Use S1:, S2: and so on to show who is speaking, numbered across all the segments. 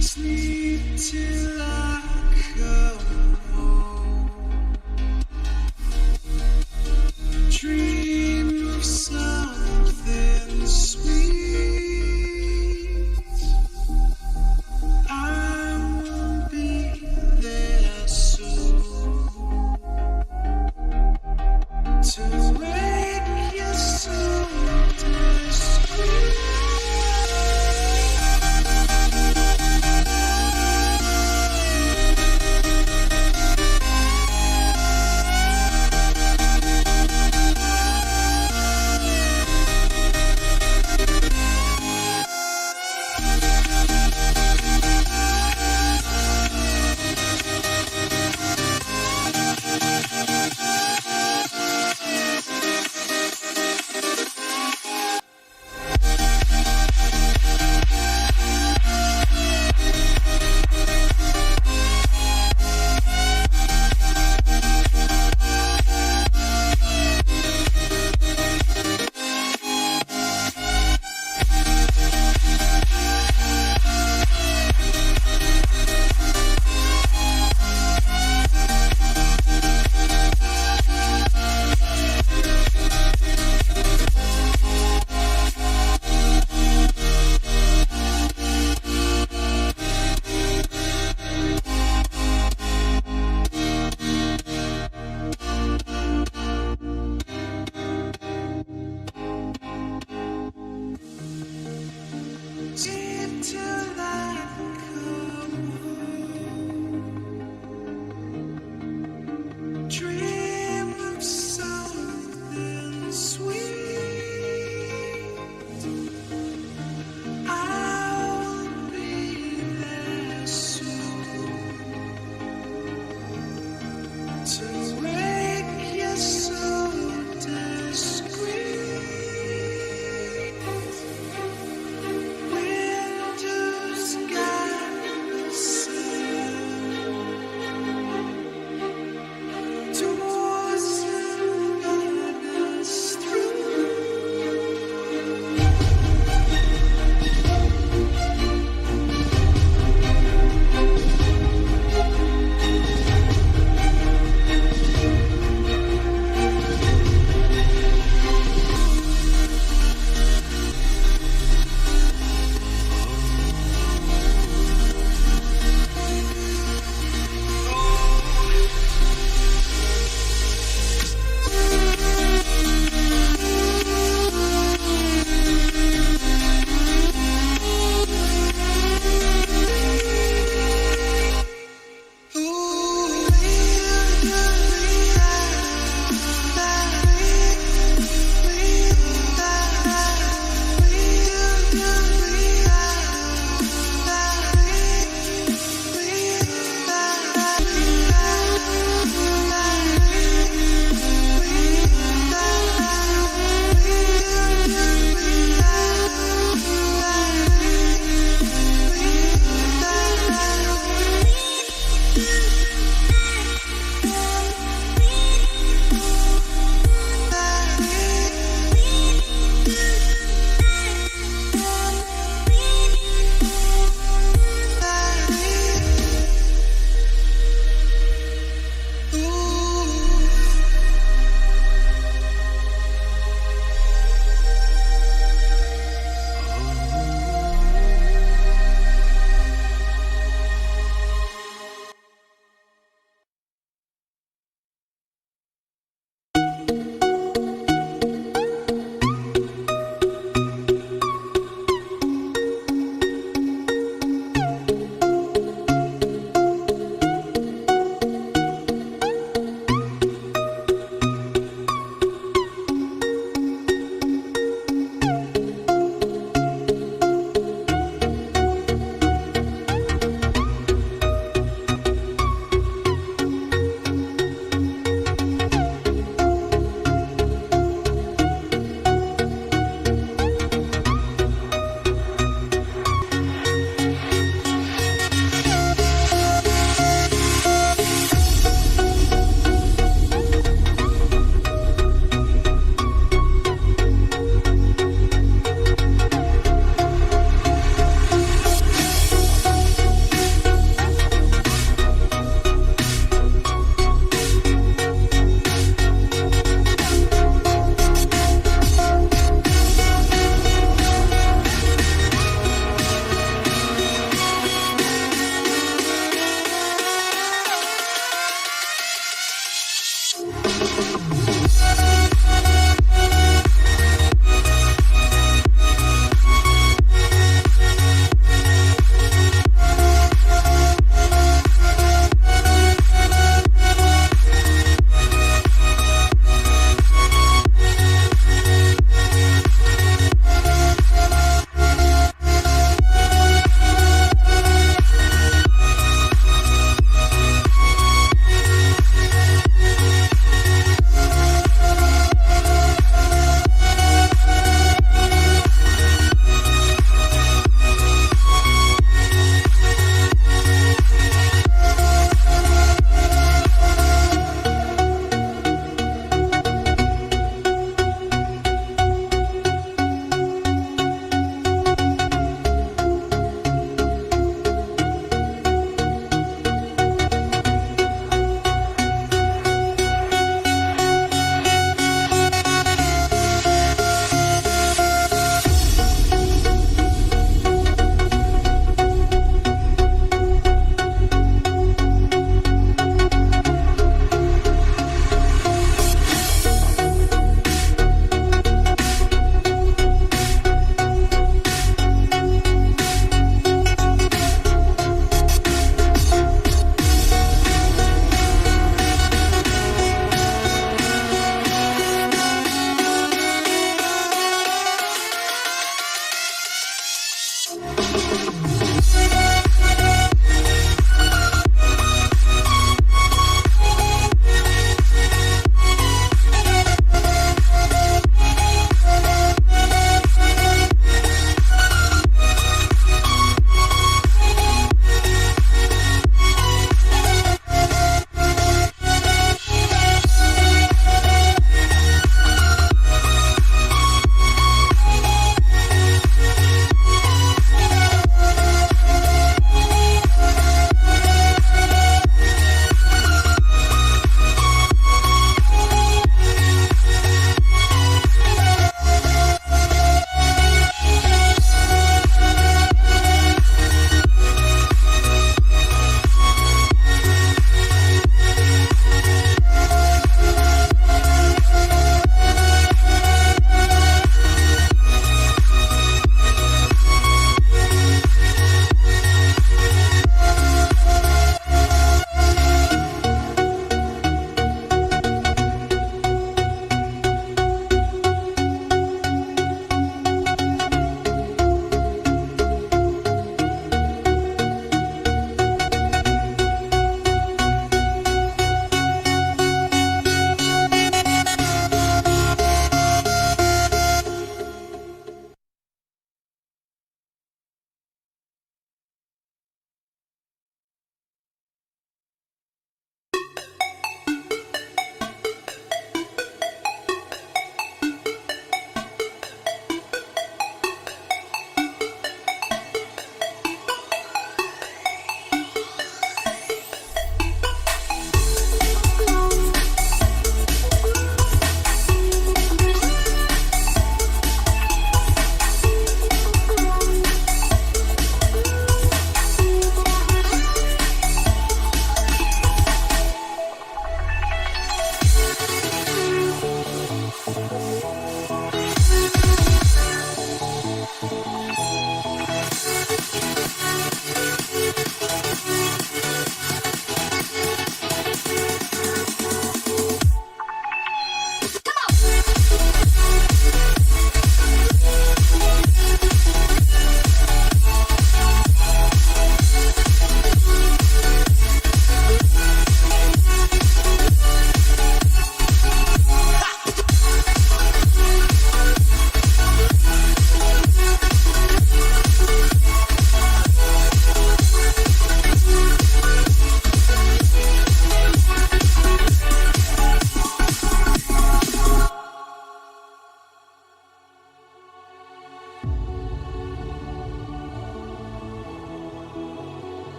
S1: Sleep till I come home. Dream of something sweet. I won't be there soon to wake you so discreet.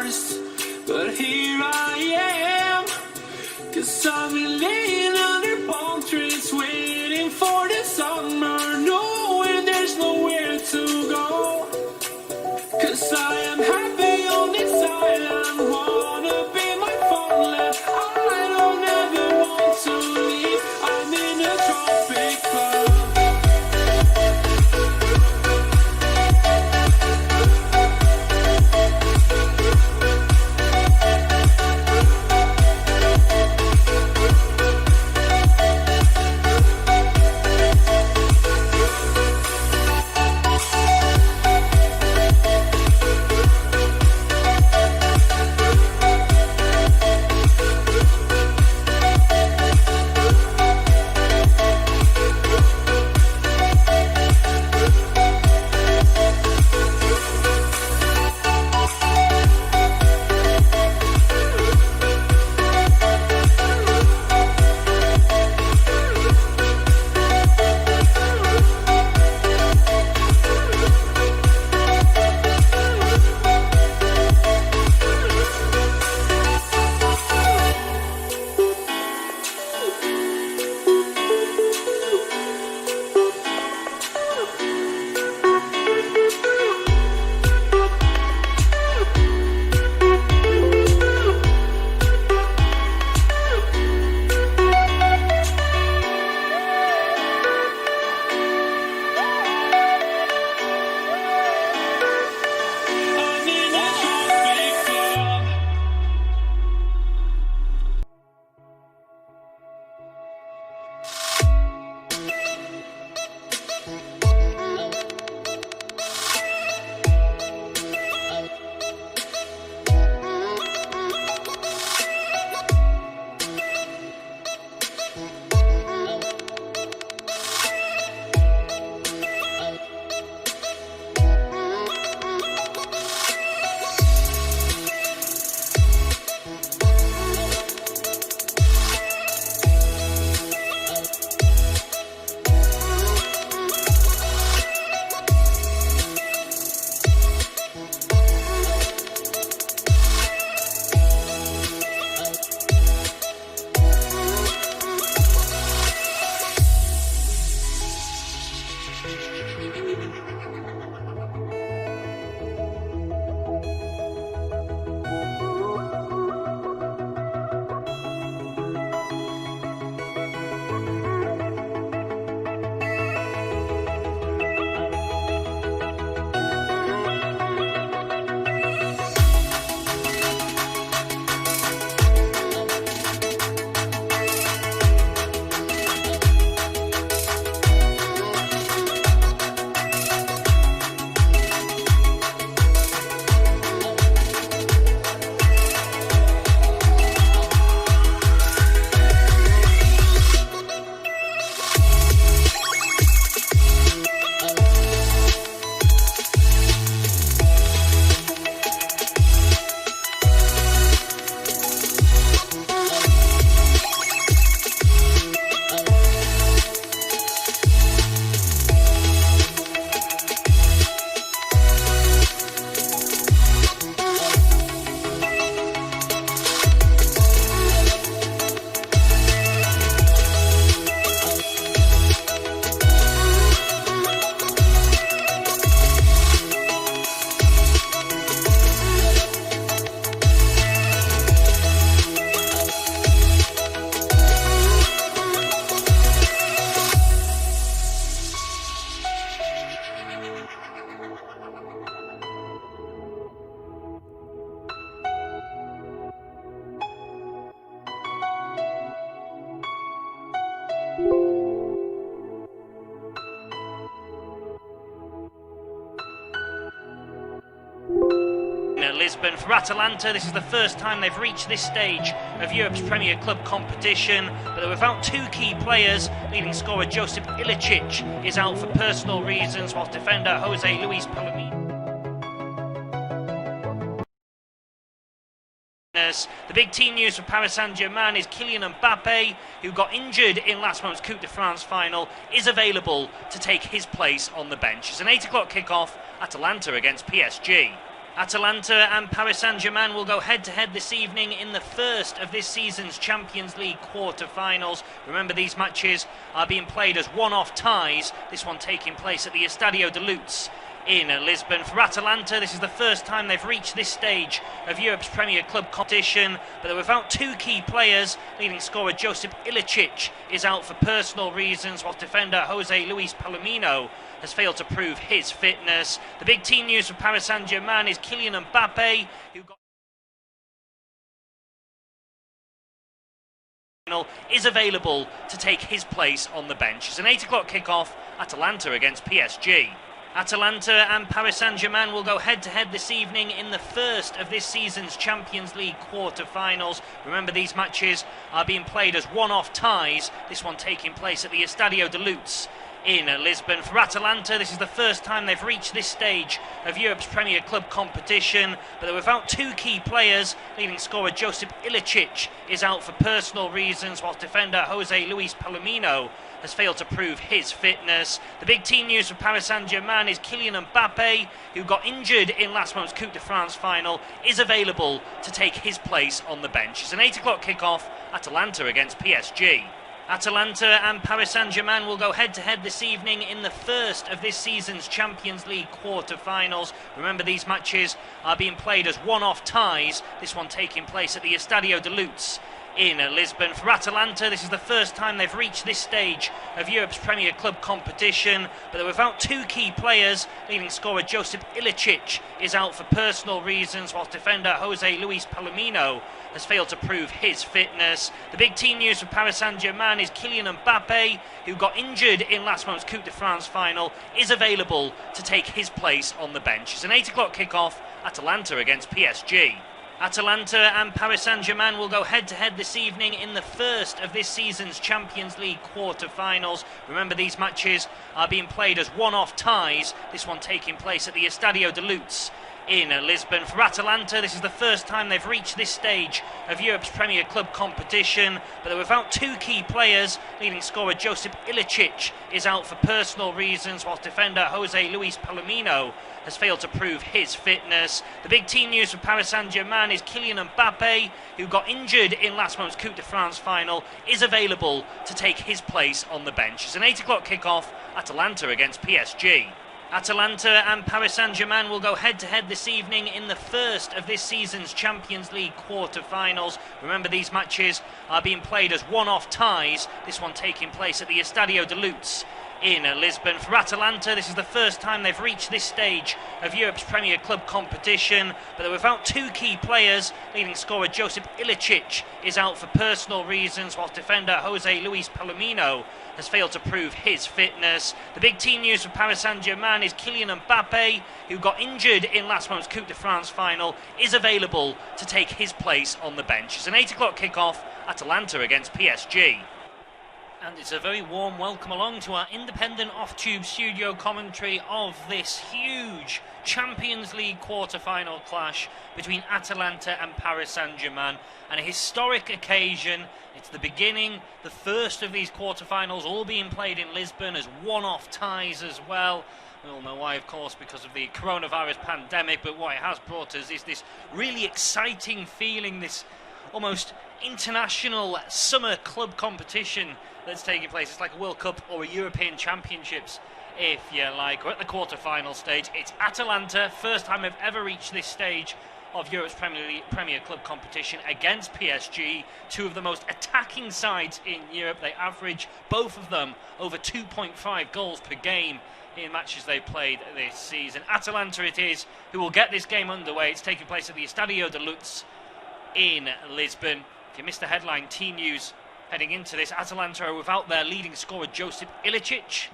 S1: first, but here I am. 'Cause I've been laying under palm trees, waiting for the summer, knowing there's nowhere to go. 'Cause I am happy on this island, wanna be my farmland. I don't ever want to leave, I'm in a tropic club.
S2: Lisbon for Atalanta. This is the first time they've reached this stage of Europe's Premier Club competition, but they're without two key players. Leading scorer Josip Ilicic is out for personal reasons, whilst defender Jose Luis Palomino. The big team news for Paris Saint-Germain is Kylian Mbappe, who got injured in last month's Coupe de France final, is available to take his place on the bench. It's an 8 o'clock kickoff, Atalanta against PSG. Atalanta and Paris Saint-Germain will go head-to-head this evening in the first of this season's Champions League quarter-finals. Remember, these matches are being played as one-off ties, this one taking place at the Estadio de Luz in Lisbon. For Atalanta, this is the first time they've reached this stage of Europe's Premier Club competition, but they're without two key players. Leading scorer Josip Ilicic is out for personal reasons, whilst defender Jose Luis Palomino has failed to prove his fitness. The big team news for Paris Saint-Germain is Kylian Mbappe, who is available to take his place on the bench. It's an 8 o'clock kick-off, Atalanta against PSG. Atalanta and Paris Saint-Germain will go head-to-head this evening in the first of this season's Champions League quarter-finals. Remember, these matches are being played as one-off ties, this one taking place at the Estadio de Luz in Lisbon. For Atalanta, this is the first time they've reached this stage of Europe's Premier Club competition, but they're without two key players. Leading scorer Josip Ilicic is out for personal reasons, whilst defender Jose Luis Palomino has failed to prove his fitness. The big team news for Paris Saint-Germain is Kylian Mbappe, who got injured in last month's Coupe de France final, is available to take his place on the bench. It's an 8 o'clock kick-off, Atalanta against PSG. Atalanta and Paris Saint-Germain will go head-to-head this evening in the first of this season's Champions League quarter-finals. Remember, these matches are being played as one-off ties, this one taking place at the Estadio de Luz in Lisbon. For Atalanta, this is the first time they've reached this stage of Europe's Premier Club competition, but they're without two key players. Leading scorer Josip Ilicic is out for personal reasons, whilst defender Jose Luis Palomino has failed to prove his fitness. The big team news for Paris Saint-Germain is Kylian Mbappe, who got injured in last month's Coupe de France final, is available to take his place on the bench. It's an 8 o'clock kick-off, Atalanta against PSG. Atalanta and Paris Saint-Germain will go head-to-head this evening in the first of this season's Champions League quarter-finals. Remember, these matches are being played as one-off ties, this one taking place at the Estadio de Luz in Lisbon. For Atalanta, this is the first time they've reached this stage of Europe's Premier Club competition, but they're without two key players. Leading scorer Josip Ilicic is out for personal reasons, whilst defender Jose Luis Palomino has failed to prove his fitness. The big team news for Paris Saint-Germain is Kylian Mbappe, who got injured in last month's Coupe de France final, is available to take his place on the bench. It's an 8 o'clock kick-off, Atalanta against PSG. Atalanta and Paris Saint-Germain will go head-to-head this evening in the first of this season's Champions League quarter-finals. Remember, these matches are being played as one-off ties, this one taking place at the Estadio de Luz in Lisbon. For Atalanta, this is the first time they've reached this stage of Europe's Premier Club competition, but they're without two key players. Leading scorer Josip Ilicic is out for personal reasons, whilst defender Jose Luis Palomino has failed to prove his fitness. The big team news for Paris Saint-Germain is Kylian Mbappe, who got injured in last month's Coupe de France final, is available to take his place on the bench. It's an 8 o'clock kick-off, Atalanta against PSG. And it's a very warm welcome along to our independent off-tube studio commentary of this huge Champions League quarter-final clash between Atalanta and Paris Saint-Germain. And a historic occasion. It's the beginning, the first of these quarter-finals, all being played in Lisbon as one-off ties as well. We all know why, of course, because of the coronavirus pandemic, but what it has brought us is this really exciting feeling, this almost international summer club competition that's taking place. It's like a World Cup or a European Championships, if you like. We're at the quarter-final stage. It's Atalanta, first time they've ever reached this stage of Europe's Premier Club competition against PSG, two of the most attacking sides in Europe. They average, both of them, over 2.5 goals per game in matches they played this season. Atalanta it is who will get this game underway. It's taking place at the Estadio de Luz in Lisbon. If you missed the headline, team news heading into this, Atalanta are without their leading scorer Josip Ilicic.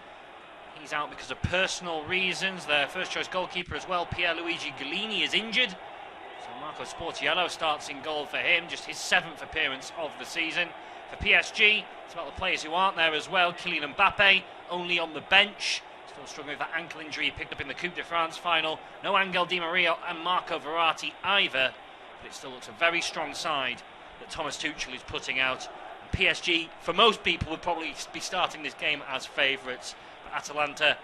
S2: He's out because of personal reasons. Their first choice goalkeeper as well, Pierluigi Golini, is injured. So Marco Sportiello starts in goal for him, just his 7th appearance of the season. For PSG, it's about the players who aren't there as well. Kylian Mbappe, only on the bench. Still struggling with that ankle injury he picked up in the Coupe de France final. No Angel Di Maria and Marco Verratti either. But it still looks a very strong side that Thomas Tuchel is putting out. And PSG, for most people, would probably be starting this game as favourites. But Atalanta,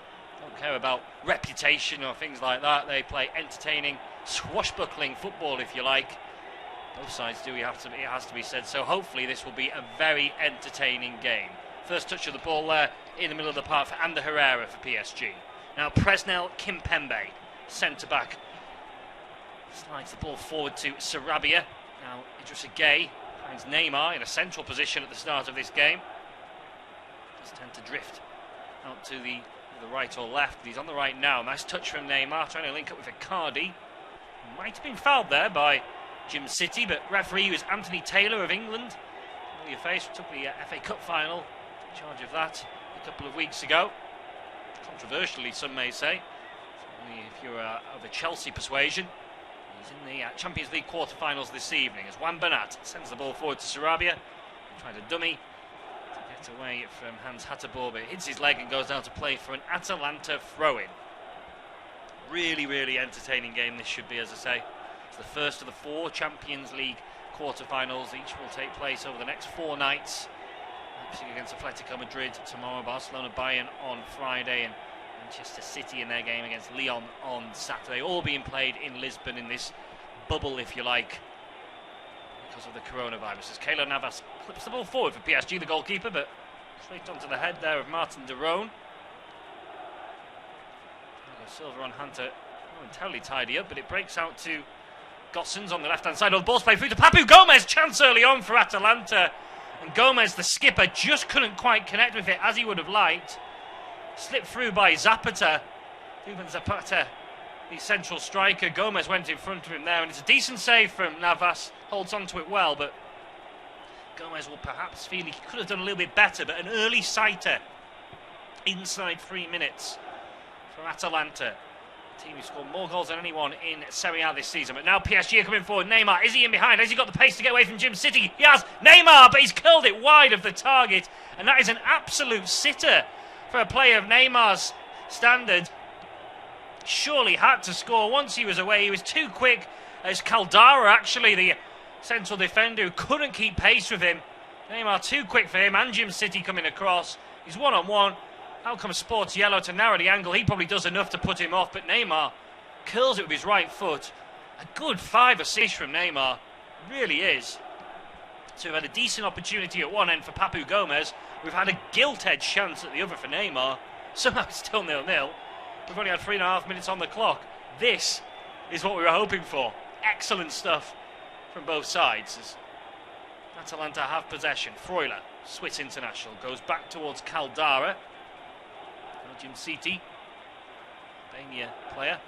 S2: Don't care about reputation or things like that. They play entertaining, swashbuckling football, if you like. Both sides do, it has to be said. So hopefully this will be a very entertaining game. First touch of the ball there in the middle of the park for Ander Herrera for PSG. Now Presnel Kimpembe, centre-back, slides the ball forward to Sarabia. Now Idrissa Gueye finds Neymar in a central position at the start of this game. Does tend to drift out to the right or left. He's on the right now. Nice touch from Neymar, trying to link up with Icardi. Might have been fouled there by Jim City, but referee was Anthony Taylor of England. Familiar face, took the FA Cup final, in charge of that a couple of weeks ago. Controversially, some may say. Certainly if you're of a Chelsea persuasion. He's in the Champions League quarter-finals this evening as Juan Bernat sends the ball forward to Sarabia. Trying to dummy to get away from Hans Hateboer, but it hits his leg and goes down to play for an Atalanta throw-in. Really, really entertaining game this should be, as I say. It's the first of the 4 Champions League quarter-finals. Each will take place over the next 4 nights. Leipzig against Atletico Madrid tomorrow, Barcelona Bayern on Friday, and Manchester City in their game against Lyon on Saturday. All being played in Lisbon in this bubble, if you like, because of the coronavirus. As Keylor Navas clips the ball forward for PSG, the goalkeeper, but straight onto the head there of Martin de Roon. Silva on Hunter, not entirely tidy up, but it breaks out to Gossens on the left-hand side. Oh, the ball's played through to Papu Gomez. Chance early on for Atalanta. And Gomez, the skipper, just couldn't quite connect with it as he would have liked. Slipped through by Zapata. Ruben Zapata, the central striker. Gomez went in front of him there, and it's a decent save from Navas. Holds on to it well, but Gomez will perhaps feel he could have done a little bit better, but an early sighter inside 3 minutes for Atalanta. A team who scored more goals than anyone in Serie A this season. But now PSG are coming forward. Neymar, is he in behind? Has he got the pace to get away from Jim City? He has. Neymar, but he's curled it wide of the target. And that is an absolute sitter for a player of Neymar's standard. Surely had to score once he was away. He was too quick. As Caldara, actually, the central defender, who couldn't keep pace with him. Neymar too quick for him, and Jim City coming across. He's one-on-one. Out comes Sports Yellow to narrow the angle. He probably does enough to put him off, but Neymar curls it with his right foot. A good 5 assists from Neymar. Really is. So we've had a decent opportunity at one end for Papu Gomez. We've had a gilt-edged chance at the other for Neymar. Somehow it's still 0-0. We've only had 3.5 minutes on the clock. This is what we were hoping for. Excellent stuff from both sides. As Atalanta have possession. Freuler, Swiss international, goes back towards Caldara. Jim City, Albania player.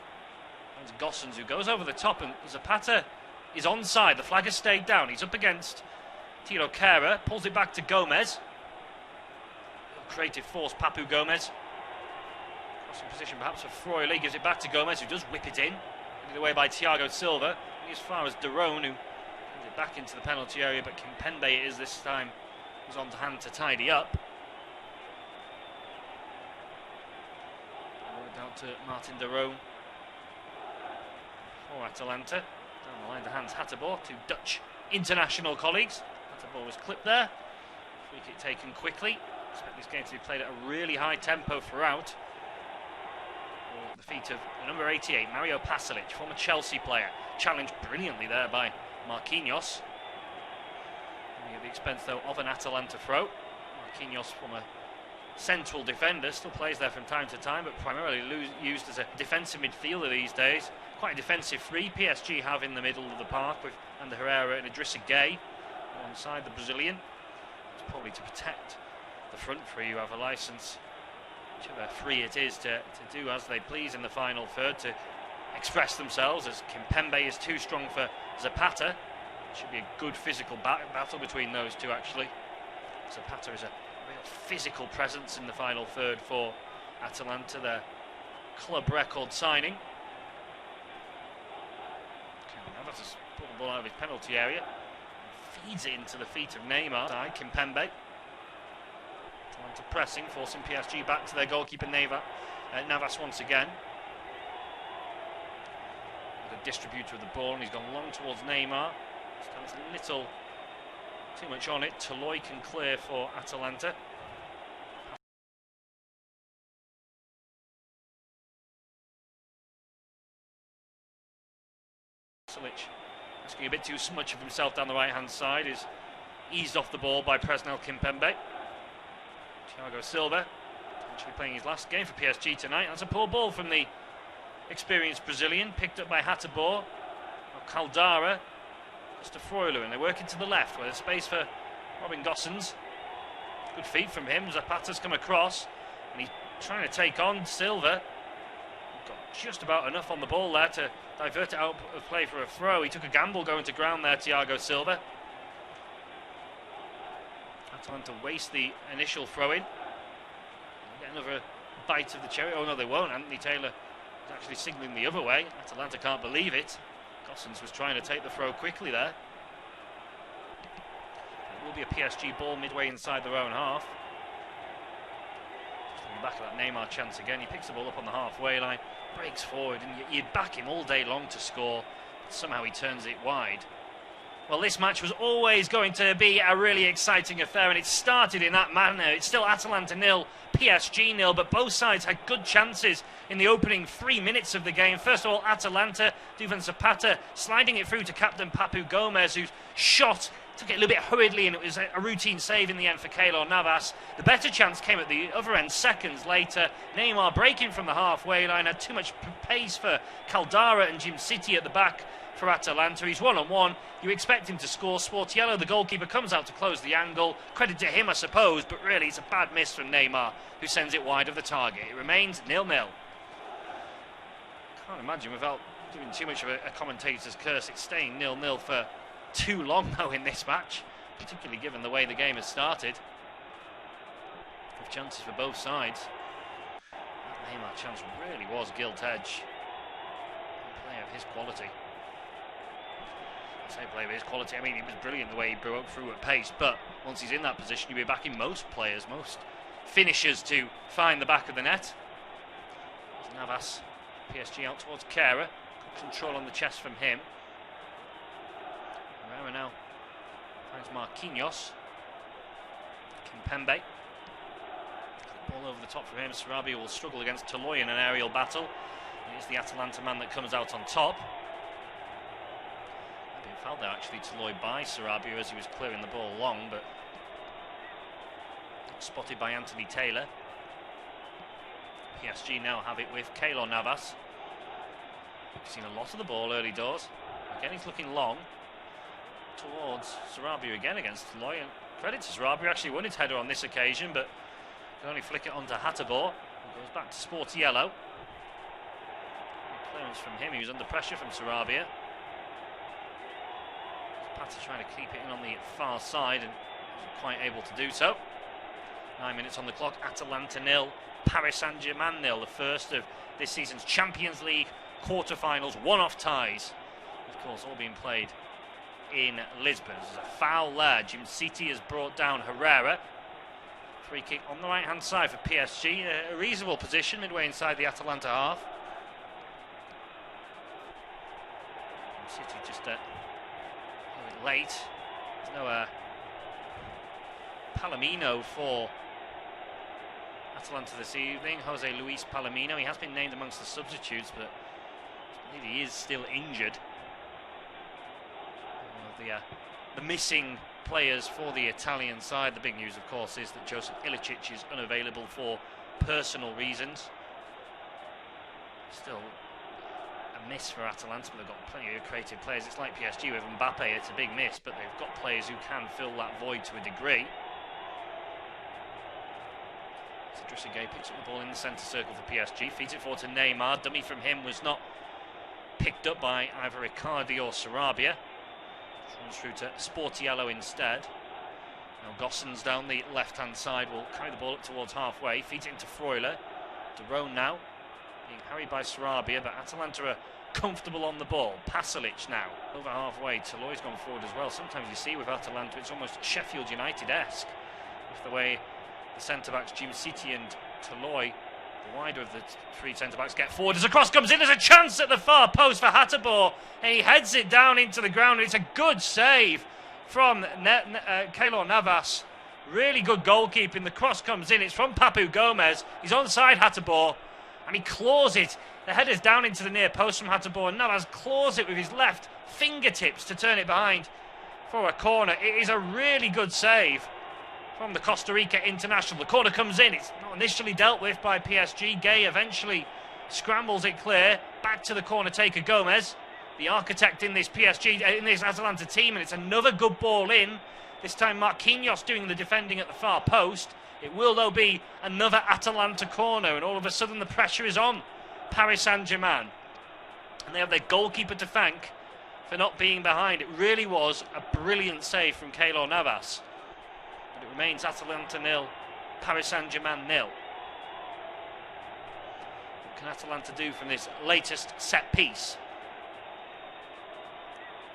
S2: Finds Gossens, who goes over the top, and Zapata is onside. The flag has stayed down. He's up against Tiro Kera, pulls it back to Gomez. Creative force, Papu Gomez. Crossing position perhaps for Freuler, gives it back to Gomez, who does whip it in. Handed away by Thiago Silva. As far as de Roon, who hands it back into the penalty area, but Kimpembe it is this time, who's on to hand to tidy up. Down to Martin de Roon for Atalanta. Down the line to Hans Hateboer, 2 Dutch international colleagues. Hateboer was clipped there. Free kick taken quickly. Expect this game to be played at a really high tempo throughout. For the feet of the number 88, Mario Pasalic, former Chelsea player. Challenged brilliantly there by Marquinhos. At the expense, though, of an Atalanta throw. Marquinhos, from a central defender, still plays there from time to time, but primarily used as a defensive midfielder these days. Quite a defensive 3 PSG have in the middle of the park, with Ander Herrera and Idrissa Gueye alongside the Brazilian. It's probably to protect the front 3 who have a licence, whichever 3 it is, to do as they please in the final third, to express themselves, as Kimpembe is too strong for Zapata. It should be a good physical battle between those two, actually. Zapata is a real physical presence in the final third for Atalanta, their club record signing. Navas has put the ball out of his penalty area and feeds it into the feet of Neymar. Kimpembe. Atalanta pressing, forcing PSG back to their goalkeeper Navas once again. The distributor of the ball, and he's gone long towards Neymar. Stands a little too much on it. Toloi can clear for Atalanta. making a bit too much of himself down the right-hand side. Is eased off the ball by Presnel Kimpembe. Thiago Silva, actually playing his last game for PSG tonight. That's a poor ball from the experienced Brazilian, picked up by Hateboer. Caldara, just to Freuler, and they work into the left, where there's space for Robin Gosens. Good feet from him. Zapata's come across, and he's trying to take on Silva. Got just about enough on the ball there to divert it out of play for a throw. He took a gamble going to ground there, Thiago Silva. Atalanta waste the initial throw-in. Get another bite of the cherry. Oh no, they won't. Anthony Taylor is actually signalling the other way. Atalanta can't believe it. Gosens was trying to take the throw quickly there. It will be a PSG ball midway inside their own half. Just looking back at that Neymar chance again. He picks the ball up on the halfway line, breaks forward, and you'd back him all day long to score, but somehow he turns it wide. Well, this match was always going to be a really exciting affair, and it started in that manner. It's still Atalanta 0, PSG 0, but both sides had good chances in the opening 3 minutes of the game. First of all, Atalanta, Duvan Zapata sliding it through to captain Papu Gomez, whose shot took it a little bit hurriedly, and it was a routine save in the end for Keylor Navas. The better chance came at the other end seconds later. Neymar breaking from the halfway line, had too much pace for Caldara and Jim City at the back for Atalanta. He's one-on-one. You expect him to score. Sportiello, the goalkeeper, comes out to close the angle. Credit to him, I suppose, but really it's a bad miss from Neymar, who sends it wide of the target. It remains 0-0. Can't imagine, without doing too much of a commentator's curse, it's staying 0-0 for too long, though, in this match, particularly given the way the game has started. With chances for both sides. That Neymar chance really was gilt-edge. A player of his quality. I say play of his quality, I mean, it was brilliant the way he broke through at pace, but once he's in that position, you'll be backing most players, most finishers to find the back of the net. There's Navas, PSG out towards Kera. Good control on the chest from him. Herrera now finds Marquinhos. Kimpembe. Ball over the top for him. Sarabia will struggle against Toloi in an aerial battle. It is the Atalanta man that comes out on top. Fouled there actually, Toloi by Sarabia as he was clearing the ball long, but spotted by Anthony Taylor. PSG now have it with Keylor Navas. We've seen a lot of the ball early doors. Again, he's looking long towards Sarabia again against Toloi, and credit to Sarabia, actually won his header on this occasion, but can only flick it onto Hateboer. It goes back to Sportiello. Clearance from him, he was under pressure from Sarabia. Zapata trying to keep it in on the far side and wasn't quite able to do so. 9 minutes on the clock. Atalanta 0, Paris Saint-Germain 0. The first of this season's Champions League quarter-finals one-off ties. Of course, all being played in Lisbon. There's a foul there. Jim City has brought down Herrera. Free kick on the right-hand side for PSG. A reasonable position midway inside the Atalanta half. Jim City just a little bit late. There's no Palomino for Atalanta this evening. Jose Luis Palomino. He has been named amongst the substitutes, but I believe he is still injured. The missing players for the Italian side. The big news, of course, is that Josip Ilicic is unavailable for personal reasons. Still a miss for Atalanta, but they've got plenty of creative players. It's like PSG with Mbappe. It's a big miss, but they've got players who can fill that void to a degree. Startistic picks up the ball in the centre circle for PSG, feeds it forward to Neymar. Dummy from him was not picked up by either Icardi or Sarabia. Runs through to Sportiello instead. Now Gosens down the left-hand side will carry the ball up towards halfway, feeds it into Freuler. De Roon now being harried by Sarabia, but Atalanta are comfortable on the ball. Pasalic now over halfway. Toloi's gone forward as well. Sometimes you see with Atalanta it's almost Sheffield United-esque with the way the centre-backs Jim City and Toloi, the wider of the three centre-backs, get forward as a cross comes in. There's a chance at the far post for Hateboer, and he heads it down into the ground. It's a good save from Keylor Navas. Really good goalkeeping. The cross comes in. It's from Papu Gomez. He's onside Hateboer, and he claws it. The header's down into the near post from Hateboer. Navas claws it with his left fingertips to turn it behind for a corner. It is a really good save from the Costa Rica international. The corner comes in. It's not initially dealt with by PSG. Gay eventually scrambles it clear. Back to the corner taker Gomez, the architect in this in this Atalanta team, and it's another good ball in. This time Marquinhos doing the defending at the far post. It will though be another Atalanta corner, and all of a sudden the pressure is on Paris Saint-Germain. And they have their goalkeeper to thank for not being behind. It really was a brilliant save from Keylor Navas. But it remains Atalanta 0, Paris Saint-Germain 0. What can Atalanta do from this latest set piece?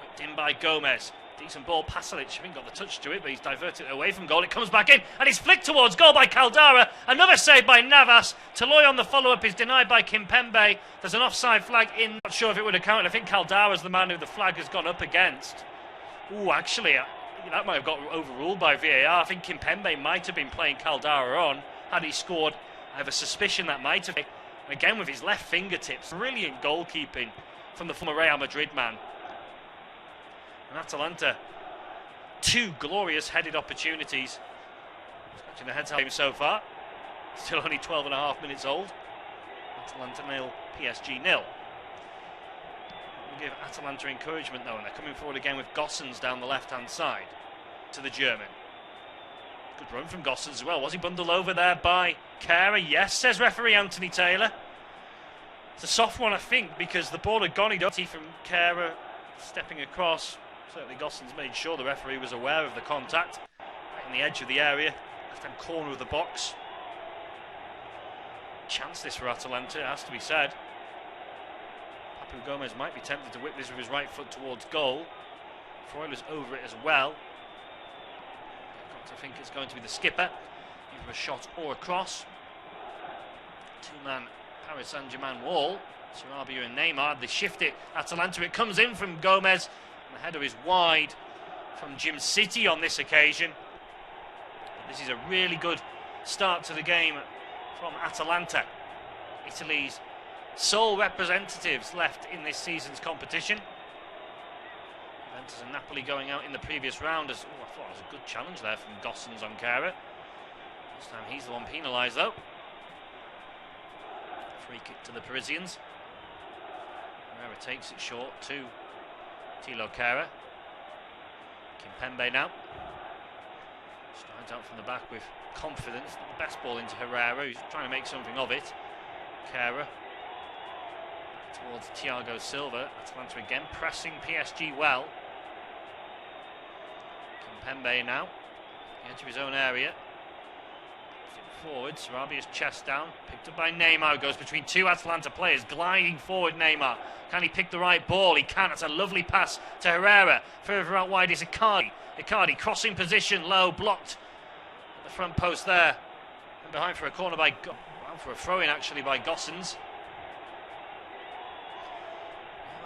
S2: Whipped in by Gomez. Decent ball, Pasalic, I think got the touch to it, but he's diverted it away from goal. It comes back in, and it's flicked towards goal by Caldara. Another save by Navas. Toloy on the follow-up is denied by Kimpembe. There's an offside flag in. Not sure if it would have counted. I think Caldara's the man who the flag has gone up against. Ooh, actually, that might have got overruled by VAR. I think Kimpembe might have been playing Caldara on. Had he scored, I have a suspicion that might have. Again, with his left fingertips. Brilliant goalkeeping from the former Real Madrid man. And Atalanta, 2 glorious headed opportunities. Scratching the heads out so far. Still only 12.5 minutes old. Atalanta 0, PSG 0. We'll give Atalanta encouragement though, and they're coming forward again with Gossens down the left-hand side to the German. Good run from Gossens as well. Was he bundled over there by Kara? Yes, says referee Anthony Taylor. It's a soft one, I think, because the ball had gone. He from Kara stepping across. Certainly Gossens made sure the referee was aware of the contact. Right in the edge of the area, left-hand corner of the box. Chance this for Atalanta, it has to be said. Papu Gomez might be tempted to whip this with his right foot towards goal. Freuler's over it as well. Got to think it's going to be the skipper. Either a shot or a cross. 2-man Paris Saint-Germain wall. Sarabia and Neymar, they shift it. Atalanta, it comes in from Gomez. The header is wide from Jim City on this occasion. But this is a really good start to the game from Atalanta. Italy's sole representatives left in this season's competition. Juventus and Napoli going out in the previous round. I thought it was a good challenge there from Gossens on Kara. This time he's the one penalised though. Free kick to the Parisians. Herrera takes it short to Thilo Kehrer. Kimpembe now. Strides out from the back with confidence. The best ball into Herrera, who's trying to make something of it. Kehrer back towards Thiago Silva. Atalanta again pressing PSG well. Kimpembe now. The edge of his own area. Forward, Sarabia's chest down, picked up by Neymar, goes between 2 Atalanta players, gliding forward Neymar. Can he pick the right ball? He can. It's a lovely pass to Herrera. Further out wide is Icardi. Icardi crossing position, low, blocked at the front post there. And behind for a corner by, for a throw-in actually by Gossens.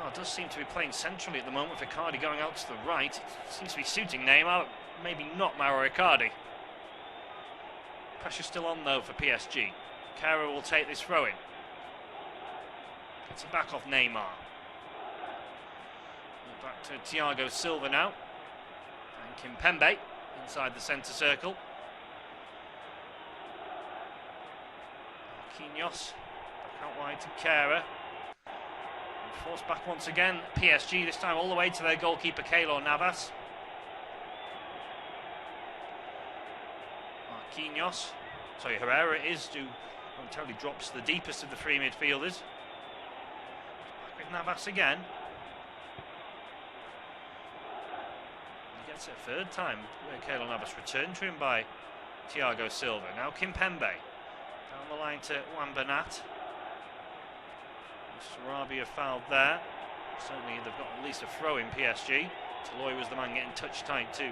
S2: Oh, it does seem to be playing centrally at the moment with Icardi going out to the right. It seems to be suiting Neymar, maybe not Mauro Icardi. Pressure still on though for PSG. Kehrer will take this throw in. Gets it back off Neymar. Back to Thiago Silva now. And Kimpembe inside the centre circle. Marquinhos back out wide to Kehrer. And forced back once again. PSG this time all the way to their goalkeeper Keylor Navas. Marquinhos, sorry, Herrera is who momentarily drops the deepest of the 3 midfielders. Back with Navas again. He gets it a third time. Keylor Navas returned to him by Thiago Silva. Now Kimpembe down the line to Juan Bernat. Sarabia fouled there. Certainly they've got at least a throw in PSG. Toloy was the man getting touch tight to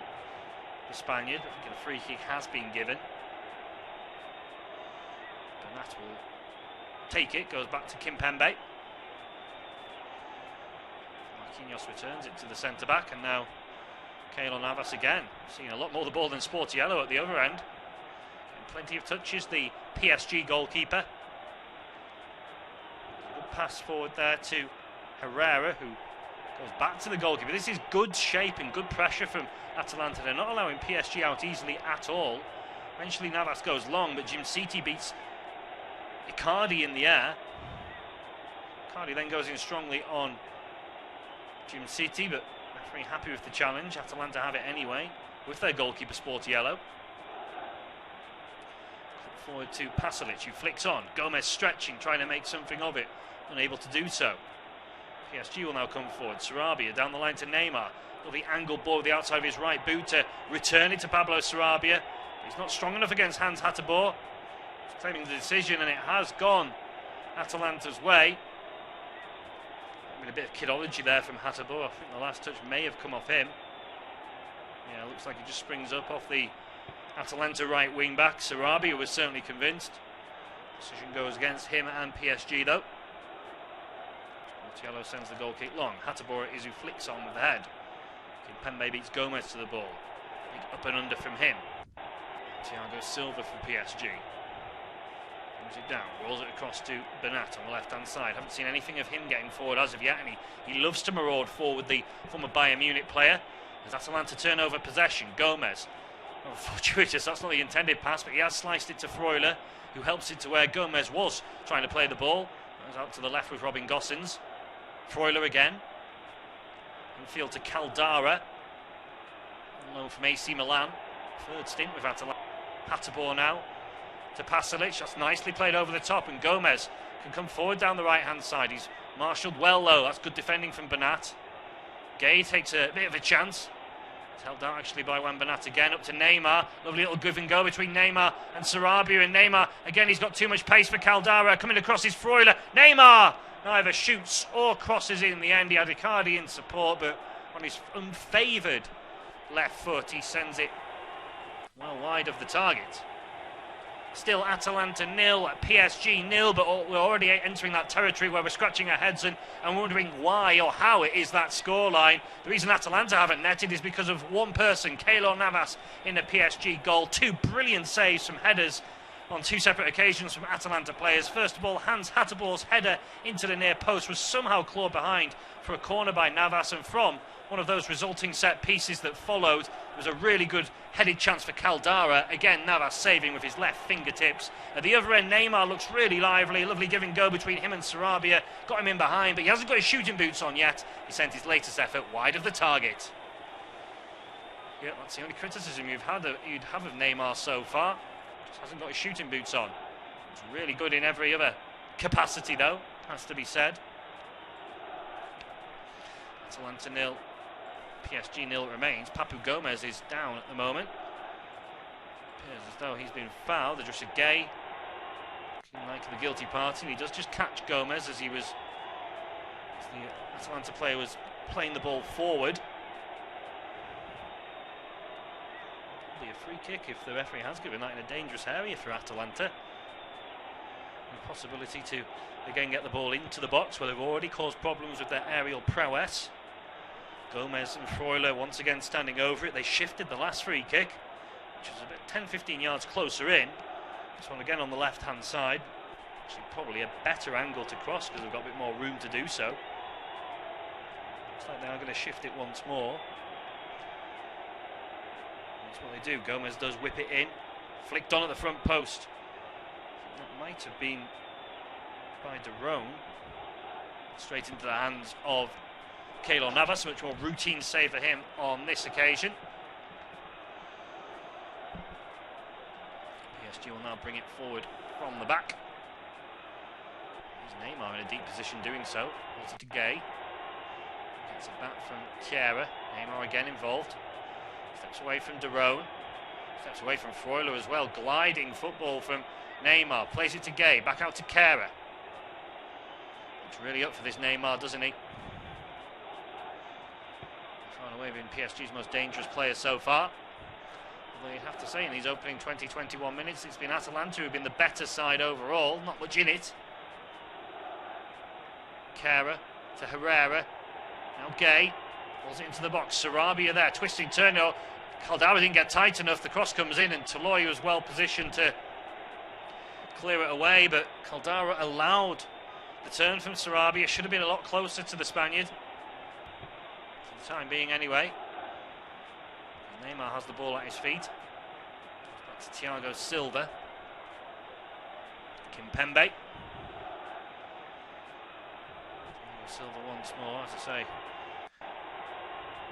S2: the Spaniard. I think a free kick has been given. Bernat will take it, goes back to Kimpembe. Marquinhos returns it to the centre back, and now Keylor Navas again. Seeing a lot more of the ball than Sportiello at the other end. Getting plenty of touches, the PSG goalkeeper. Good pass forward there to Herrera, who Goes back to the goalkeeper. This is good shape and good pressure from Atalanta. They're not allowing PSG out easily at all. Eventually Navas goes long, but Jimciti beats Icardi in the air. Icardi then goes in strongly on Jimciti, but referee happy with the challenge. Atalanta have it anyway, with their goalkeeper sport yellow. Forward to Pasalic, who flicks on. Gomez stretching, trying to make something of it, unable to do so. PSG will now come forward. Sarabia down the line to Neymar. Lovely angled ball with the outside of his right boot to return it to Pablo Sarabia. He's not strong enough against Hans Hateboer. He's claiming the decision, and it has gone Atalanta's way. I mean, a bit of kidology there from Hateboer. I think the last touch may have come off him. Yeah, looks like he just springs up off the Atalanta right wing back. Sarabia was certainly convinced. Decision goes against him and PSG though. Sportiello sends the goal kick long. Hateboer is who flicks on with the head. Kimpembe beats Gomez to the ball. Big up and under from him. Thiago Silva for PSG. Brings it down, rolls it across to Bernat on the left hand side. Haven't seen anything of him getting forward as of yet, and he loves to maraud forward, the former Bayern Munich player. As Atalanta turn over possession, Gomez. Oh, fortuitous, that's not the intended pass, but he has sliced it to Freuler, who helps it to where Gomez was trying to play the ball. Goes out to the left with Robin Gosens. Freuler again. Infield to Caldara. On loan from AC Milan. Third stint with Atalanta. Hateboer now to Pasalic. That's nicely played over the top, and Gomez can come forward down the right hand side. He's marshalled well low. That's good defending from Bernat. Gay takes a bit of a chance. It's held out actually by Juan Bernat again, up to Neymar. Lovely little give and go between Neymar and Sarabia, and Neymar again, he's got too much pace for Caldara. Coming across is Freuler. Neymar neither shoots or crosses in the end. He had Icardi in support, but on his unfavoured left foot he sends it well wide of the target. Still Atalanta 0, PSG 0, but we're already entering that territory where we're scratching our heads and wondering why or how it is that scoreline. The reason Atalanta haven't netted is because of one person, Keylor Navas, in the PSG goal. Two brilliant saves from headers on two separate occasions from Atalanta players. First of all, Hans Hateboer's header into the near post was somehow clawed behind for a corner by Navas, and from one of those resulting set pieces that followed, there was a really good headed chance for Caldara. Again, Navas saving with his left fingertips. At the other end, Neymar looks really lively. Lovely give and go between him and Sarabia. Got him in behind, but he hasn't got his shooting boots on yet. He sent his latest effort wide of the target. Yeah, that's the only criticism you'd have of Neymar so far. Just hasn't got his shooting boots on. It's really good in every other capacity, though, has to be said. Atalanta 0. PSG 0 remains. Papu Gomez is down at the moment. Appears as though he's been fouled. Idrissa Gueye looking like the guilty party. He does just catch Gomez as the Atalanta player was playing the ball forward. It'll be a free kick if the referee has given that in a dangerous area for Atalanta. The possibility to again get the ball into the box where they've already caused problems with their aerial prowess. Gomez and Freuler once again standing over it. They shifted the last free kick, which was about 10-15 yards closer in. This one again on the left hand side. Actually probably a better angle to cross because they've got a bit more room to do so. Looks like they are going to shift it once more. That's what they do. Gomez does whip it in. Flicked on at the front post. I think that might have been by De Roon. Straight into the hands of Keylor Navas, much more routine save for him on this occasion. PSG will now bring it forward from the back. There's Neymar in a deep position doing so. Also to Gueye. Gets it back from Chiera. Neymar again involved. Steps away from De Roon. Steps away from Freuler as well. Gliding football from Neymar. Plays it to Gueye. Back out to Chiera. It's really up for this Neymar, doesn't he? Far away being PSG's most dangerous player so far. Although you have to say in these opening 20-21 minutes it's been Atalanta who've been the better side overall. Not much in it. Chiera to Herrera. Now Gueye. Pulls it into the box. Sarabia there. Twisting turn. No, Caldara didn't get tight enough. The cross comes in and Toloi was well positioned to clear it away, but Caldara allowed the turn from Sarabia. Should have been a lot closer to the Spaniard. the time being anyway. Neymar has the ball at his feet. Back to Thiago Silva. Kimpembe. Silva once more, as I say.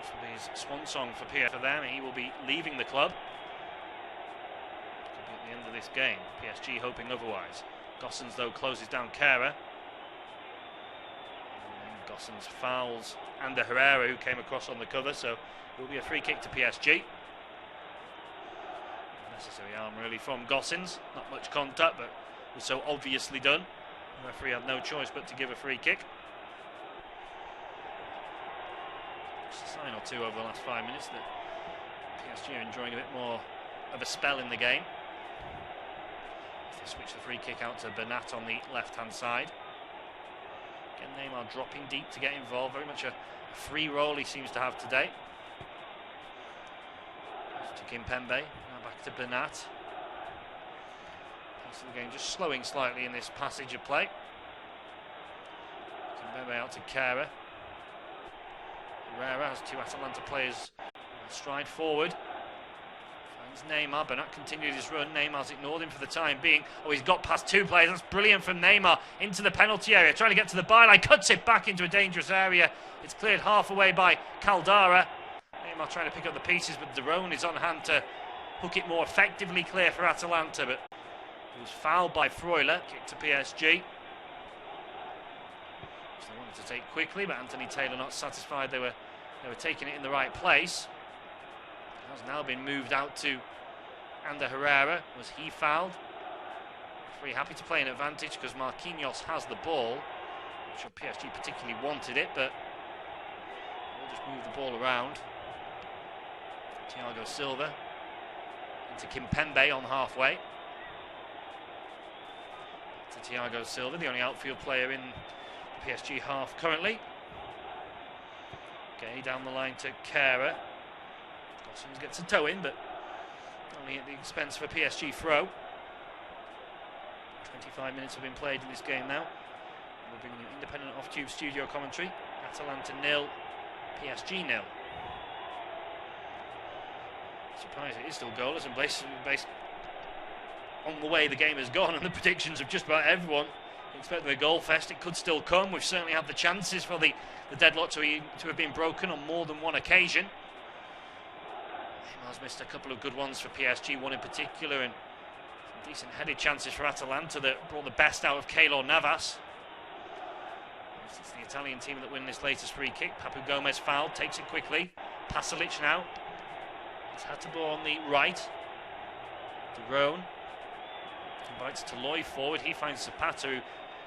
S2: This will be his swan song for them. He will be leaving the club. Could be at the end of this game. PSG hoping otherwise. Gossens, though, closes down Kera. Gossens fouls Ander Herrera, who came across on the cover, so it will be a free kick to PSG. Necessary arm, really, from Gossens. Not much contact, but was so obviously done. The referee had no choice but to give a free kick. Just a sign or two over the last 5 minutes that PSG are enjoying a bit more of a spell in the game. They switch the free kick out to Bernat on the left-hand side. Again, Neymar dropping deep to get involved. Very much a free role he seems to have today. To Kimpembe, now back to Bernat. Pass of the game just slowing slightly in this passage of play. Kimpembe out to Kera. Herrera has two Atalanta players stride forward. Finds Neymar. Bernat continued his run. Neymar's ignored him for the time being. Oh, he's got past two players. That's brilliant from Neymar into the penalty area. Trying to get to the byline. Cuts it back into a dangerous area. It's cleared half away by Caldara. Neymar trying to pick up the pieces, but Derone is on hand to hook it more effectively clear for Atalanta. But he was fouled by Freuler. Kick to PSG. They wanted to take quickly, but Anthony Taylor not satisfied they were taking it in the right place. It has now been moved out to Ander Herrera. Was he fouled? Referee happy to play an advantage because Marquinhos has the ball. I'm sure PSG particularly wanted it, but we'll just move the ball around. Thiago Silva into Kimpembe on halfway. To Thiago Silva, the only outfield player in PSG half currently. Okay, down the line to Kera. Gossens gets a toe in, but only at the expense of a PSG throw. 25 minutes have been played in this game now. We're bringing you independent off-tube studio commentary. Atalanta 0, PSG 0. Surprised it is still goalless and based on the way the game has gone and the predictions of just about everyone. Expecting a goal fest. It could still come. We've certainly had the chances for the deadlock to have been broken on more than one occasion. Neymar's missed a couple of good ones for PSG, one in particular, and some decent headed chances for Atalanta that brought the best out of Keylor Navas. It's the Italian team that win this latest free kick. Papu Gomez fouled, takes it quickly. Pasalic now. It's Hateboer on the right. Derone invites Toloy forward. He finds Zapata, who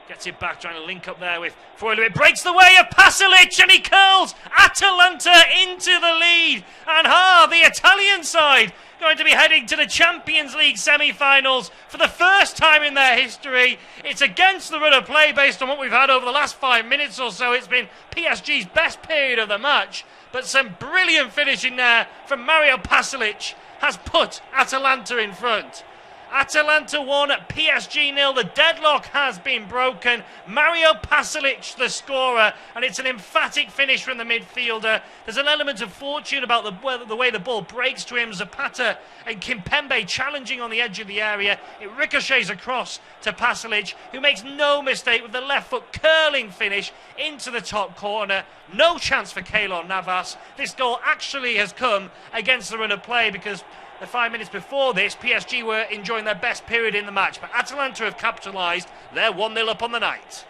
S2: gets it back, trying to link up there with Freuler. It breaks the way of Pasalic and he curls Atalanta into the lead. And the Italian side going to be heading to the Champions League semi-finals for the first time in their history. It's against the run of play based on what we've had over the last 5 minutes or so. It's been PSG's best period of the match, but some brilliant finishing there from Mario Pasalic has put Atalanta in front. Atalanta 1, PSG 0. The deadlock has been broken. Mario Pasalic, the scorer, and it's an emphatic finish from the midfielder. There's an element of fortune about the way the ball breaks to him. Zapata and Kimpembe challenging on the edge of the area. It ricochets across to Pasalic, who makes no mistake with the left foot curling finish into the top corner. No chance for Keylor Navas. This goal actually has come against the run of play because the 5 minutes before this, PSG were enjoying their best period in the match, but Atalanta have capitalised. They're 1-0 up on the night.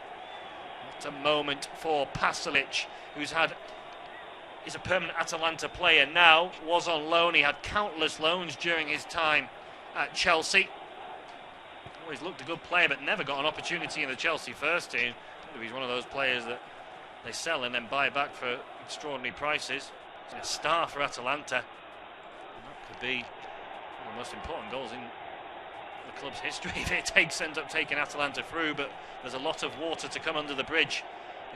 S2: What a moment for Pasalic, who's is a permanent Atalanta player now, was on loan. He had countless loans during his time at Chelsea. Always looked a good player, but never got an opportunity in the Chelsea first team. He's one of those players that they sell and then buy back for extraordinary prices. He's a star for Atalanta. Could be one of the most important goals in the club's history if it ends up taking Atalanta through, but there's a lot of water to come under the bridge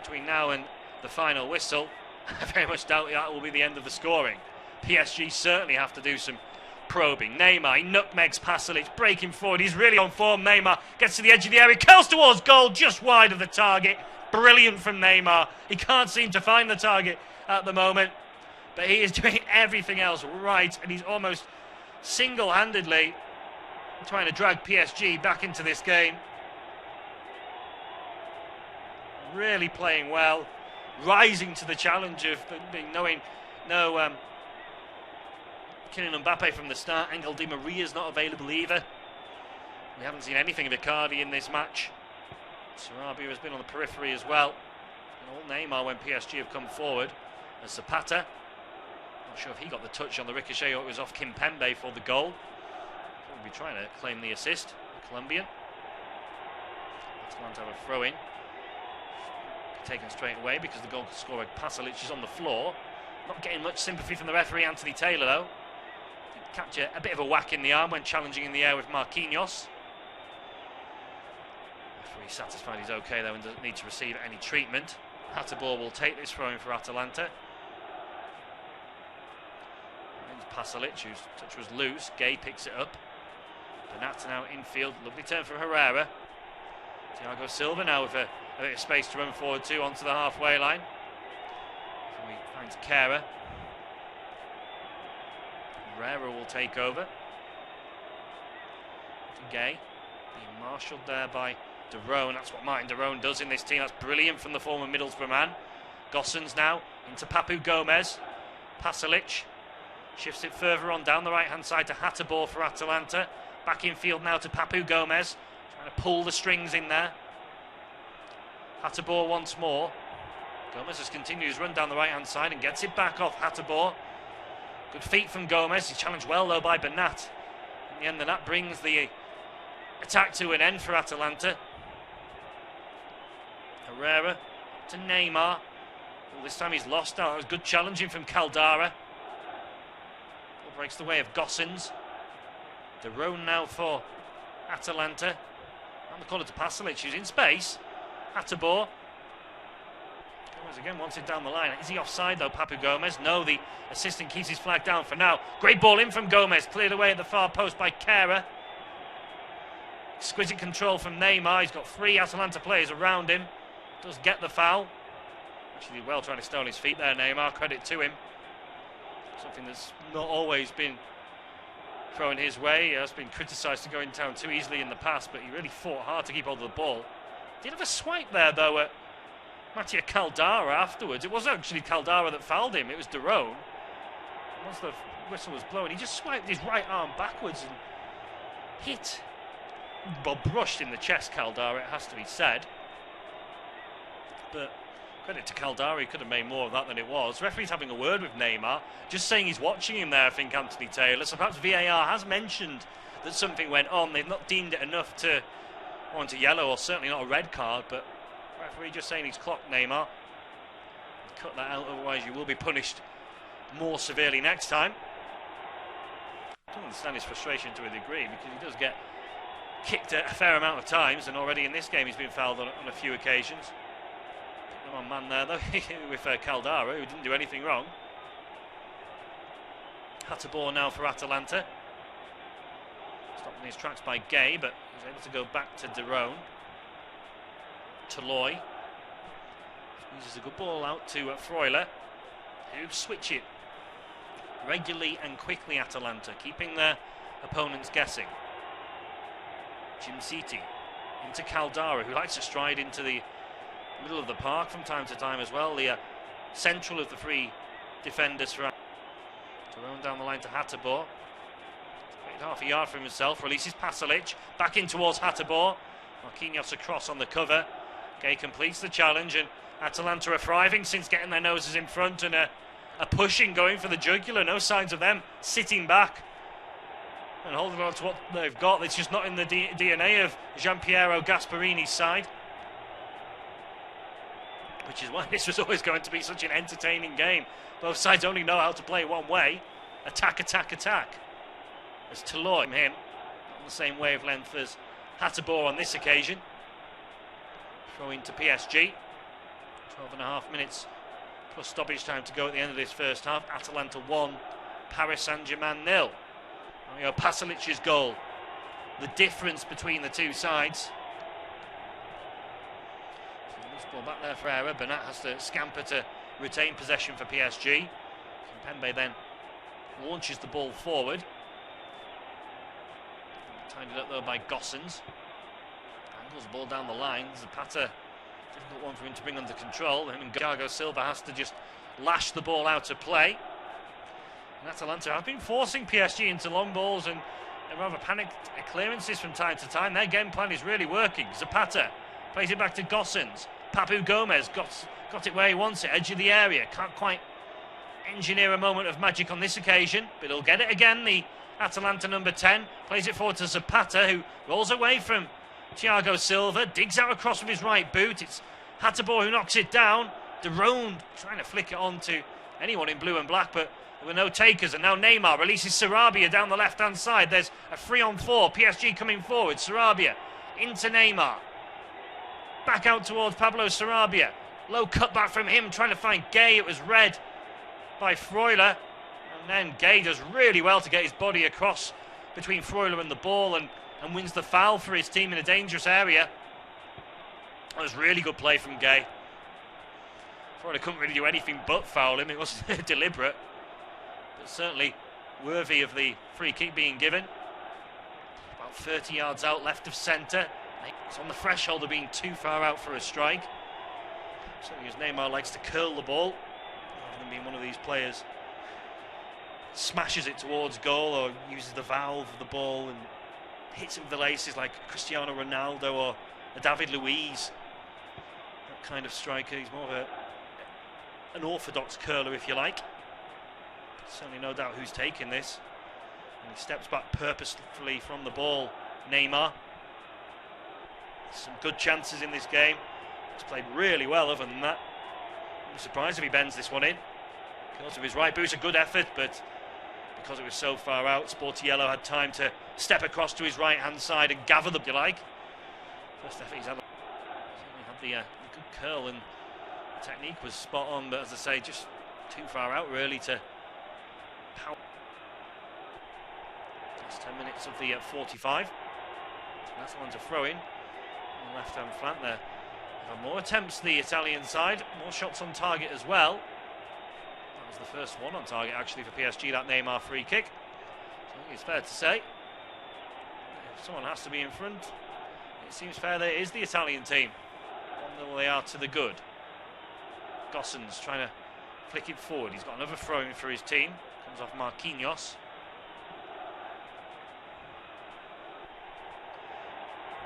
S2: between now and the final whistle. I very much doubt that will be the end of the scoring. PSG certainly have to do some probing. Neymar, he nutmegs Pasalic, breaking forward. He's really on form. Neymar gets to the edge of the area, curls towards goal, just wide of the target. Brilliant from Neymar. He can't seem to find the target at the moment. but he is doing everything else right, and he's almost single-handedly trying to drag PSG back into this game. Really playing well, rising to the challenge of knowing no Kylian Mbappe from the start. Angel Di Maria's not available either. We haven't seen anything of Icardi in this match. Sarabia has been on the periphery as well. And all Neymar when PSG have come forward. As Zapata, not sure if he got the touch on the ricochet or it was off Kimpembe for the goal. We'll be trying to claim the assist, the Colombian. Atalanta have a throw-in. Taken straight away because the goal scorer Pasalic is on the floor. Not getting much sympathy from the referee Anthony Taylor though. Did catch a bit of a whack in the arm when challenging in the air with Marquinhos. Referee satisfied he's okay though and doesn't need to receive any treatment. Hateboer will take this throw in for Atalanta. And Pasalic, whose touch was loose. Gay picks it up. Bernat now infield. Lovely turn for Herrera. Thiago Silva now with a bit of space to run forward to onto the halfway line. He finds Kera. Herrera will take over. To Gay. Being marshalled there by De Roon. That's what Martin De Roon does in this team. That's brilliant from the former Middlesbrough man. Gossens now into Papu Gomez. Pasalic shifts it further on down the right hand side to Hateboer for Atalanta. Back in field now to Papu Gomez. Trying to pull the strings in there. Hateboer once more. Gomez just continues run down the right hand side and gets it back off Hateboer. Good feet from Gomez. He's challenged well though by Bernat. In the end, that brings the attack to an end for Atalanta. Herrera to Neymar. Well, this time he's lost out. It was good challenging from Caldara. Ball breaks the way of Gossens. De Roon now for Atalanta. And the corner to Pasalic, who's in space. Hateboer. Gomez again wanted down the line. Is he offside though, Papu Gomez? No, the assistant keeps his flag down for now. Great ball in from Gomez. Cleared away at the far post by Kera. Exquisite control from Neymar. He's got three Atalanta players around him. Does get the foul. Actually did well trying to stay on his feet there, Neymar. Credit to him. Something that's not always been thrown his way. He has been criticised for going down too easily in the past, but he really fought hard to keep hold of the ball. Did have a swipe there though at Mattia Caldara afterwards. It wasn't actually Caldara that fouled him, it was De Roon. Once the whistle was blown, he just swiped his right arm backwards and hit, well, brushed in the chest Caldara, it has to be said. But credit to Caldara, he could have made more of that than it was. Referee's having a word with Neymar, just saying he's watching him there, I think, Anthony Taylor. So perhaps VAR has mentioned that something went on. They've not deemed it enough to warrant a yellow, or certainly not a red card, but referee just saying he's clocked Neymar. Cut that out, otherwise you will be punished more severely next time. I don't understand his frustration to a degree, because he does get kicked a fair amount of times, and already in this game he's been fouled on a few occasions. Put them on man there though, with Caldara, who didn't do anything wrong. Hateboer now for Atalanta. Stopped in his tracks by Gay, but he's able to go back to De Roon. Toloy uses a good ball out to Freuler, who switch it regularly and quickly. Atalanta keeping their opponents guessing. Jim Citi into Caldara, who likes to stride into the middle of the park from time to time as well. The central of the three defenders for De Roon down the line to Hateboer. Half a yard for himself, releases Pasalic, back in towards Hateboer. Marquinhos across on the cover. Gay completes the challenge, and Atalanta are thriving since getting their noses in front and a pushing going for the jugular. No signs of them sitting back and holding on to what they've got. It's just not in the DNA of Gianpiero Gasparini's side, which is why this was always going to be such an entertaining game. Both sides only know how to play one way: attack, attack, attack. As Toloy, him on the same wavelength as Hateboer on this occasion. Throw into PSG. 12.5 minutes plus stoppage time to go at the end of this first half. Atalanta 1, Paris Saint-Germain 0. Mario Pasalic's goal. The difference between the two sides. So this ball back there for Herrera. Bernat has to scamper to retain possession for PSG. Pembe then launches the ball forward. Tidied up though by Gossens. Angles the ball down the line. Zapata, difficult one for him to bring under control. Him and Thiago Silva has to just lash the ball out of play. And Atalanta have been forcing PSG into long balls and rather panicked clearances from time to time. Their game plan is really working. Zapata plays it back to Gossens. Papu Gomez got it where he wants it, edge of the area. Can't quite engineer a moment of magic on this occasion, but he'll get it again. The Atalanta number 10 plays it forward to Zapata, who rolls away from Thiago Silva, digs out across with his right boot. It's Hateboer who knocks it down. De Roon trying to flick it on to anyone in blue and black, but there were no takers, and now Neymar releases Sarabia down the left-hand side. There's a 3-on-4, PSG coming forward. Sarabia into Neymar. Back out towards Pablo Sarabia. Low cutback from him, trying to find Gay. It was read by Freuler. And then Gay does really well to get his body across between Freuler and the ball and wins the foul for his team in a dangerous area. That was really good play from Gay. Freuler couldn't really do anything but foul him. It wasn't deliberate, but certainly worthy of the free kick being given. About 30 yards out, left of centre. It's on the threshold of being too far out for a strike. Certainly as Neymar likes to curl the ball, rather than being one of these players smashes it towards goal or uses the valve of the ball and hits it with the laces like Cristiano Ronaldo or a David Luiz. That kind of striker. He's more of an orthodox curler, if you like. Certainly no doubt who's taking this. And he steps back purposefully from the ball. Neymar. Some good chances in this game. He's played really well other than that. I'm surprised if he bends this one in. Because of his right boot, a good effort, but because it was so far out, Sportiello had time to step across to his right-hand side and gather the, if you like. First effort he's had, the good curl, and the technique was spot on, but as I say, just too far out really to power. Last 10 minutes of the 45. So that's the one to throw in. On the left-hand flank there. More attempts, the Italian side, more shots on target as well. That was the first one on target actually for PSG, that Neymar free kick. So I think it's fair to say, if someone has to be in front, it seems fair that it is the Italian team. 1-0 they are to the good. Gossens trying to flick it forward. He's got another throw in for his team. Comes off Marquinhos.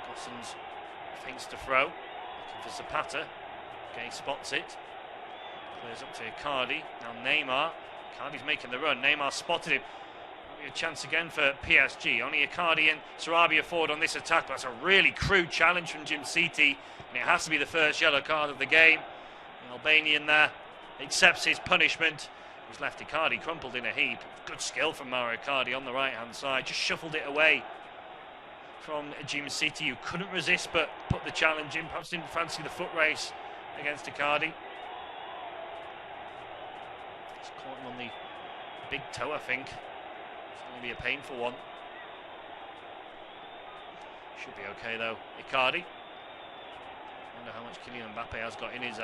S2: Gossens feints to throw. Looking for Zapata. Gay spots it. Clears up to Icardi. Now Neymar. Icardi's making the run. Neymar spotted him. A chance again for PSG. Only Icardi and Sarabia forward on this attack. But that's a really crude challenge from Jim City. And it has to be the first yellow card of the game. The Albanian there accepts his punishment. He's left Icardi crumpled in a heap. Good skill from Mauro Icardi on the right-hand side. Just shuffled it away from Jim City, who couldn't resist but put the challenge in. Perhaps didn't fancy the foot race against Icardi. Just caught him on the big toe, I think. It's going to be a painful one. Should be okay though. Icardi. Wonder how much Kylian Mbappe has got in his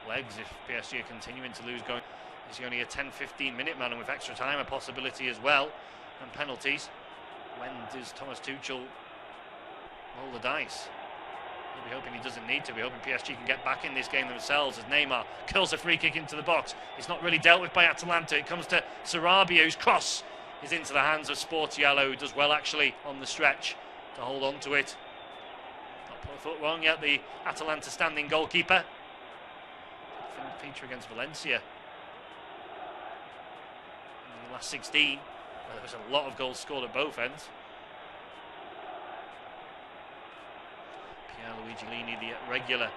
S2: legs if PSG are continuing to lose going. Is he only a 10-15 minute man, and with extra time a possibility as well, and penalties? When does Thomas Tuchel roll the dice? We'll be hoping he doesn't need to. We're hoping PSG can get back in this game themselves as Neymar curls a free kick into the box. It's not really dealt with by Atalanta. It comes to Sarabia, whose cross is into the hands of Sportiello, who does well actually on the stretch to hold on to it. Not put a foot wrong yet, the Atalanta standing goalkeeper. Feature against Valencia in the last 16. There was a lot of goals scored at both ends. Pierluigi Lini, the regular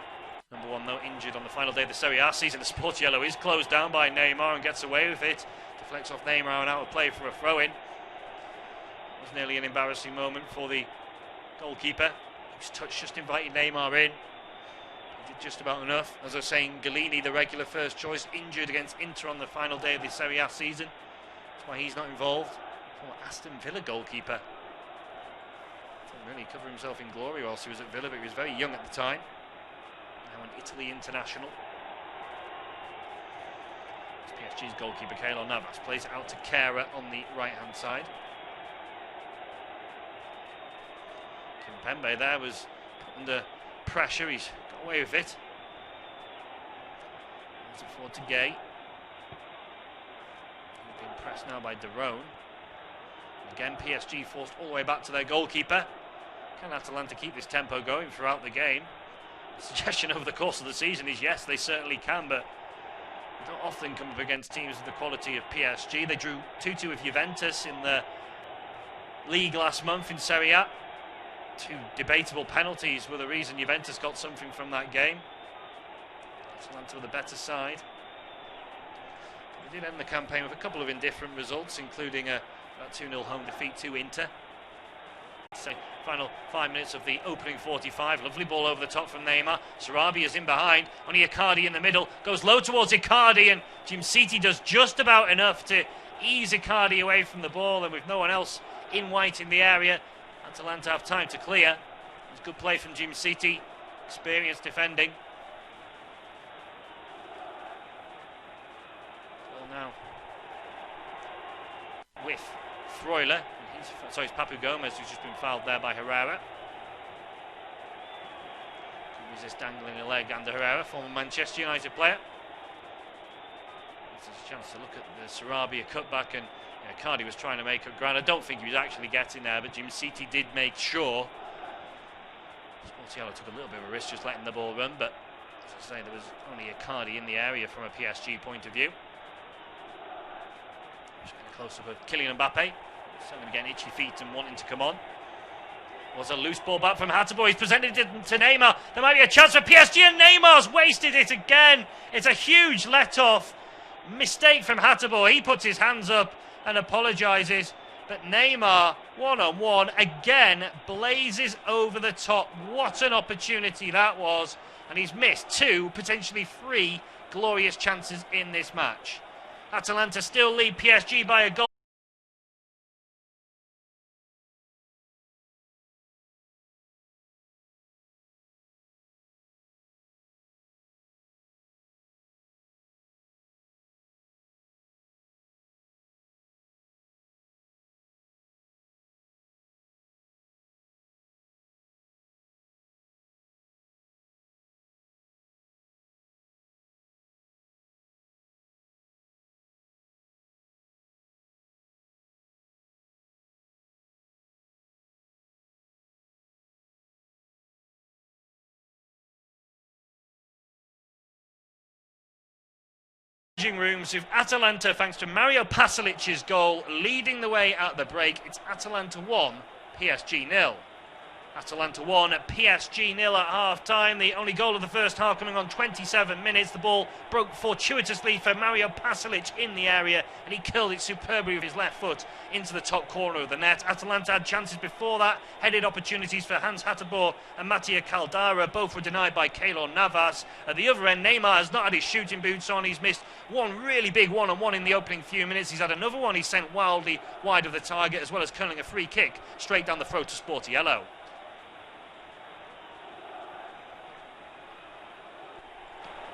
S2: number one, though, injured on the final day of the Serie A season. The Sportiello is closed down by Neymar and gets away with it. Deflects off Neymar and out of play for a throw-in. It was nearly an embarrassing moment for the goalkeeper, whose touch just invited Neymar in. He did just about enough. As I was saying, Galini, the regular first choice, injured against Inter on the final day of the Serie A season. That's why he's not involved. Former Aston Villa goalkeeper. Didn't really cover himself in glory whilst he was at Villa, but he was very young at the time. Now an Italy international. As PSG's goalkeeper Keylor Navas plays it out to Kera on the right-hand side. Kimpembe there was under pressure, he's got away with it. It's it forward to Gay. He's being pressed now by Derone. Again, PSG forced all the way back to their goalkeeper. Can Atalanta keep this tempo going throughout the game? The suggestion over the course of the season is yes, they certainly can, but they don't often come up against teams of the quality of PSG. They drew 2-2 with Juventus in the league last month in Serie A. 2 debatable penalties were the reason Juventus got something from that game. Atalanta with a better side. They did end the campaign with a couple of indifferent results, including a 2-0 home defeat to Inter. So, final 5 minutes of the opening 45. Lovely ball over the top from Neymar. Sarabia is in behind. Only Icardi in the middle. Goes low towards Icardi, and Jimsiti does just about enough to ease Icardi away from the ball. And with no one else in white in the area, Atalanta have time to clear. It's good play from Jimsiti. Experienced defending. Well, now with Freuler. It's Papu Gomez who's just been fouled there by Herrera. Can resist dangling a leg under Herrera, former Manchester United player. There's a chance to look at the Sarabia cutback, and Cardi was trying to make up ground. I don't think he was actually getting there, but Jimsiti did make sure. Sportiello took a little bit of a risk just letting the ball run, but as I say, there was only Icardi in the area from a PSG point of view. Just getting a close-up of Kylian Mbappe. Certainly getting itchy feet and wanting to come on. Was a loose ball back from Hateboer. He's presented it to Neymar. There might be a chance for PSG, and Neymar's wasted it again. It's a huge let-off. Mistake from Hateboer. He puts his hands up and apologises. But Neymar, one-on-one, again blazes over the top. What an opportunity that was. And he's missed 2, potentially 3 glorious chances in this match. Atalanta still lead PSG by a goal. Rooms with Atalanta, thanks to Mario Pasalic's goal, leading the way at the break. It's Atalanta 1, PSG 0. Atalanta 1, PSG 0 at half-time. The only goal of the first half coming on 27 minutes. The ball broke fortuitously for Mario Pasalic in the area, and he curled it superbly with his left foot into the top corner of the net. Atalanta had chances before that, headed opportunities for Hans Hateboer and Mattia Caldara. Both were denied by Keylor Navas. At the other end, Neymar has not had his shooting boots on. He's missed one really big one-on-one in the opening few minutes. He's had another one he sent wildly wide of the target, as well as curling a free kick straight down the throat to Sportiello.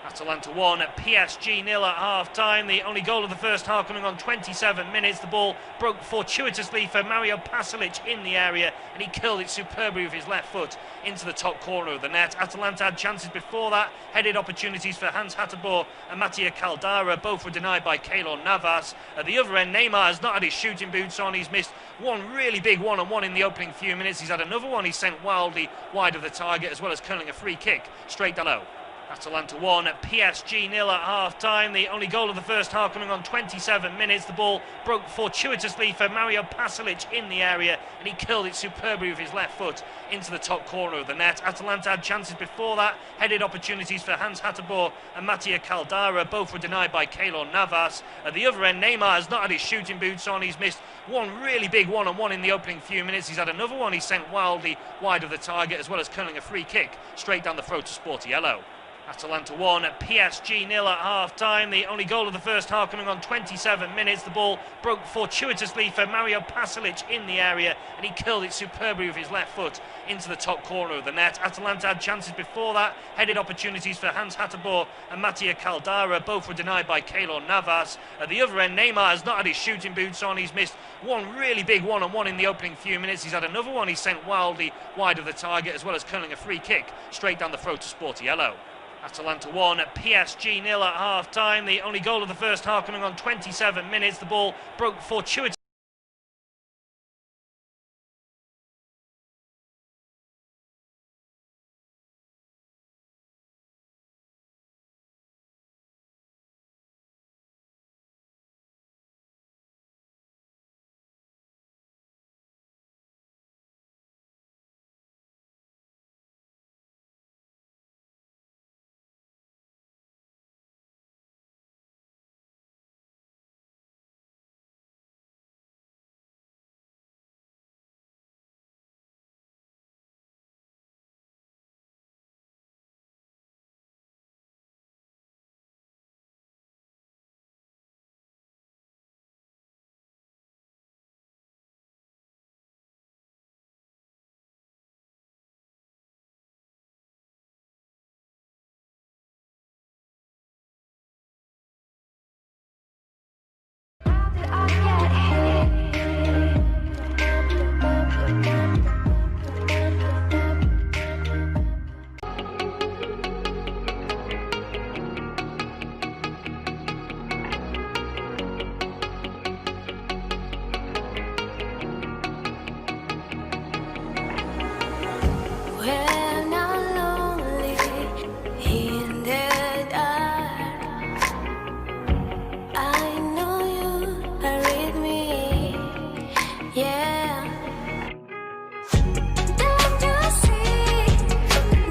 S2: Atalanta 1, PSG 0 at half-time. The only goal of the first half coming on 27 minutes. The ball broke fortuitously for Mario Pasalic in the area, and he curled it superbly with his left foot into the top corner of the net. Atalanta had chances before that, headed opportunities for Hans Hateboer and Mattia Caldara. Both were denied by Keylor Navas. At the other end, Neymar has not had his shooting boots on. He's missed one really big one-on-one in the opening few minutes. He's had another one he sent wildly wide of the target, as well as curling a free kick straight down low. Atalanta 1, PSG 0 at half-time. The only goal of the first half coming on 27 minutes. The ball broke fortuitously for Mario Pasalic in the area, and he curled it superbly with his left foot into the top corner of the net. Atalanta had chances before that, headed opportunities for Hans Hateboer and Mattia Caldara. Both were denied by Keylor Navas. At the other end, Neymar has not had his shooting boots on. He's missed one really big one-on-one in the opening few minutes. He's had another one he sent wildly wide of the target, as well as curling a free kick straight down the throat to Sportiello. Atalanta 1, PSG 0 at half-time. The only goal of the first half coming on 27 minutes. The ball broke fortuitously for Mario Pasalic in the area, and he curled it superbly with his left foot into the top corner of the net. Atalanta had chances before that, headed opportunities for Hans Hateboer and Mattia Caldara. Both were denied by Keylor Navas. At the other end, Neymar has not had his shooting boots on. He's missed one really big one-on-one in the opening few minutes. He's had another one he sent wildly wide of the target, as well as curling a free kick straight down the throat to Sporty Yellow. Atalanta 1, PSG 0 at half-time. The only goal of the first half coming on 27 minutes. The ball broke fortuitously.
S1: When I'm lonely in the dark, I know you are with me, yeah. Don't you see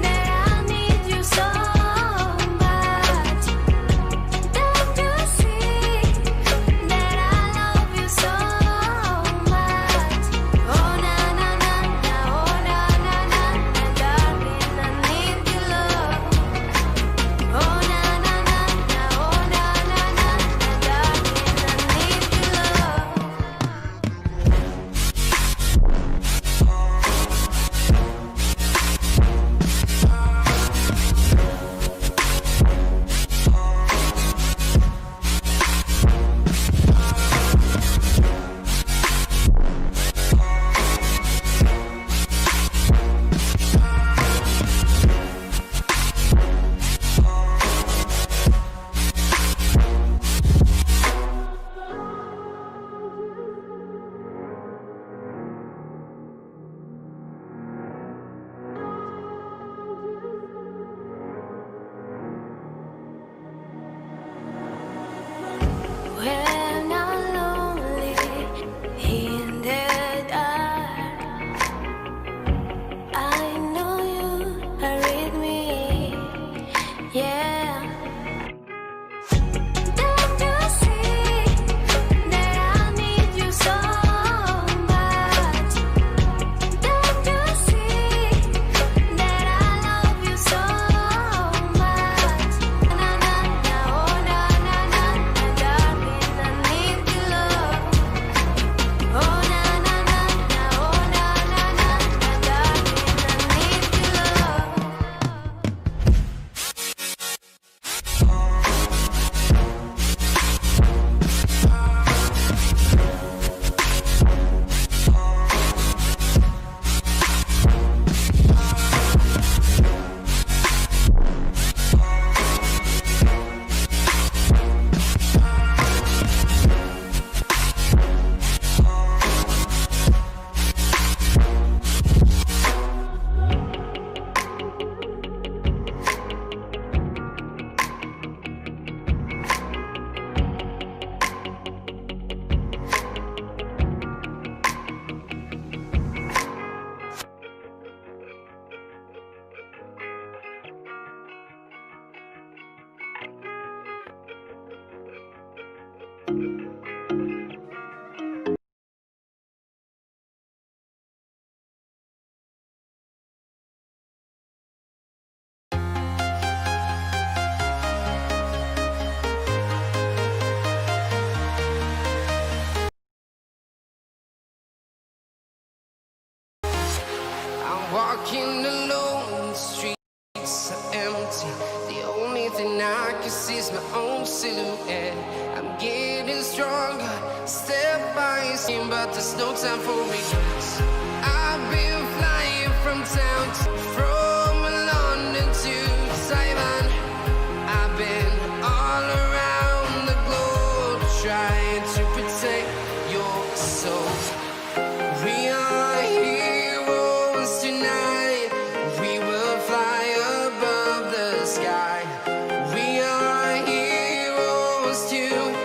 S1: that I need you so much? Don't you see that I love you so much? Oh na na na na, oh na na na na, darling, I need your love. Oh na na na na, oh na na na na, darling, I need your love. walking alone, the streets are empty. The only thing I can see is my own silhouette. I'm getting stronger, step by step, but there's no time for regrets. I've been flying from from London to Taiwan. I've been all around the globe trying to protect your soul. We are heroes tonight. We will fly above the sky. We are heroes tonight.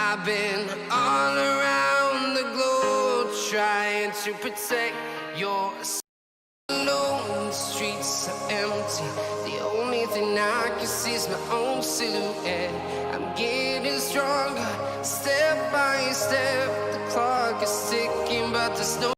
S1: I've been all around the globe trying to protect your soul. The streets are empty. The only thing I can see is my own silhouette. I'm getting stronger, step by step. The clock is ticking, but there's no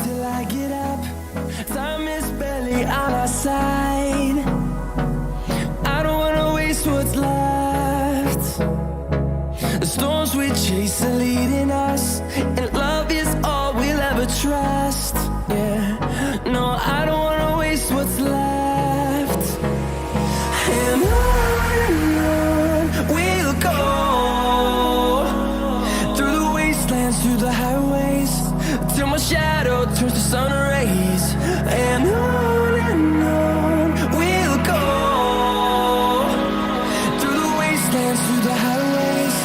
S3: till I get up. Time is barely on our side. I don't wanna waste what's left. The storms we chase are leading us, and love is all we'll ever trust. Yeah, no, I don't wanna waste what's left. And on we'll go, through the wastelands, through the highways, till my shadow turns to sun rays. And on we'll go, through the wastelands, through the highways.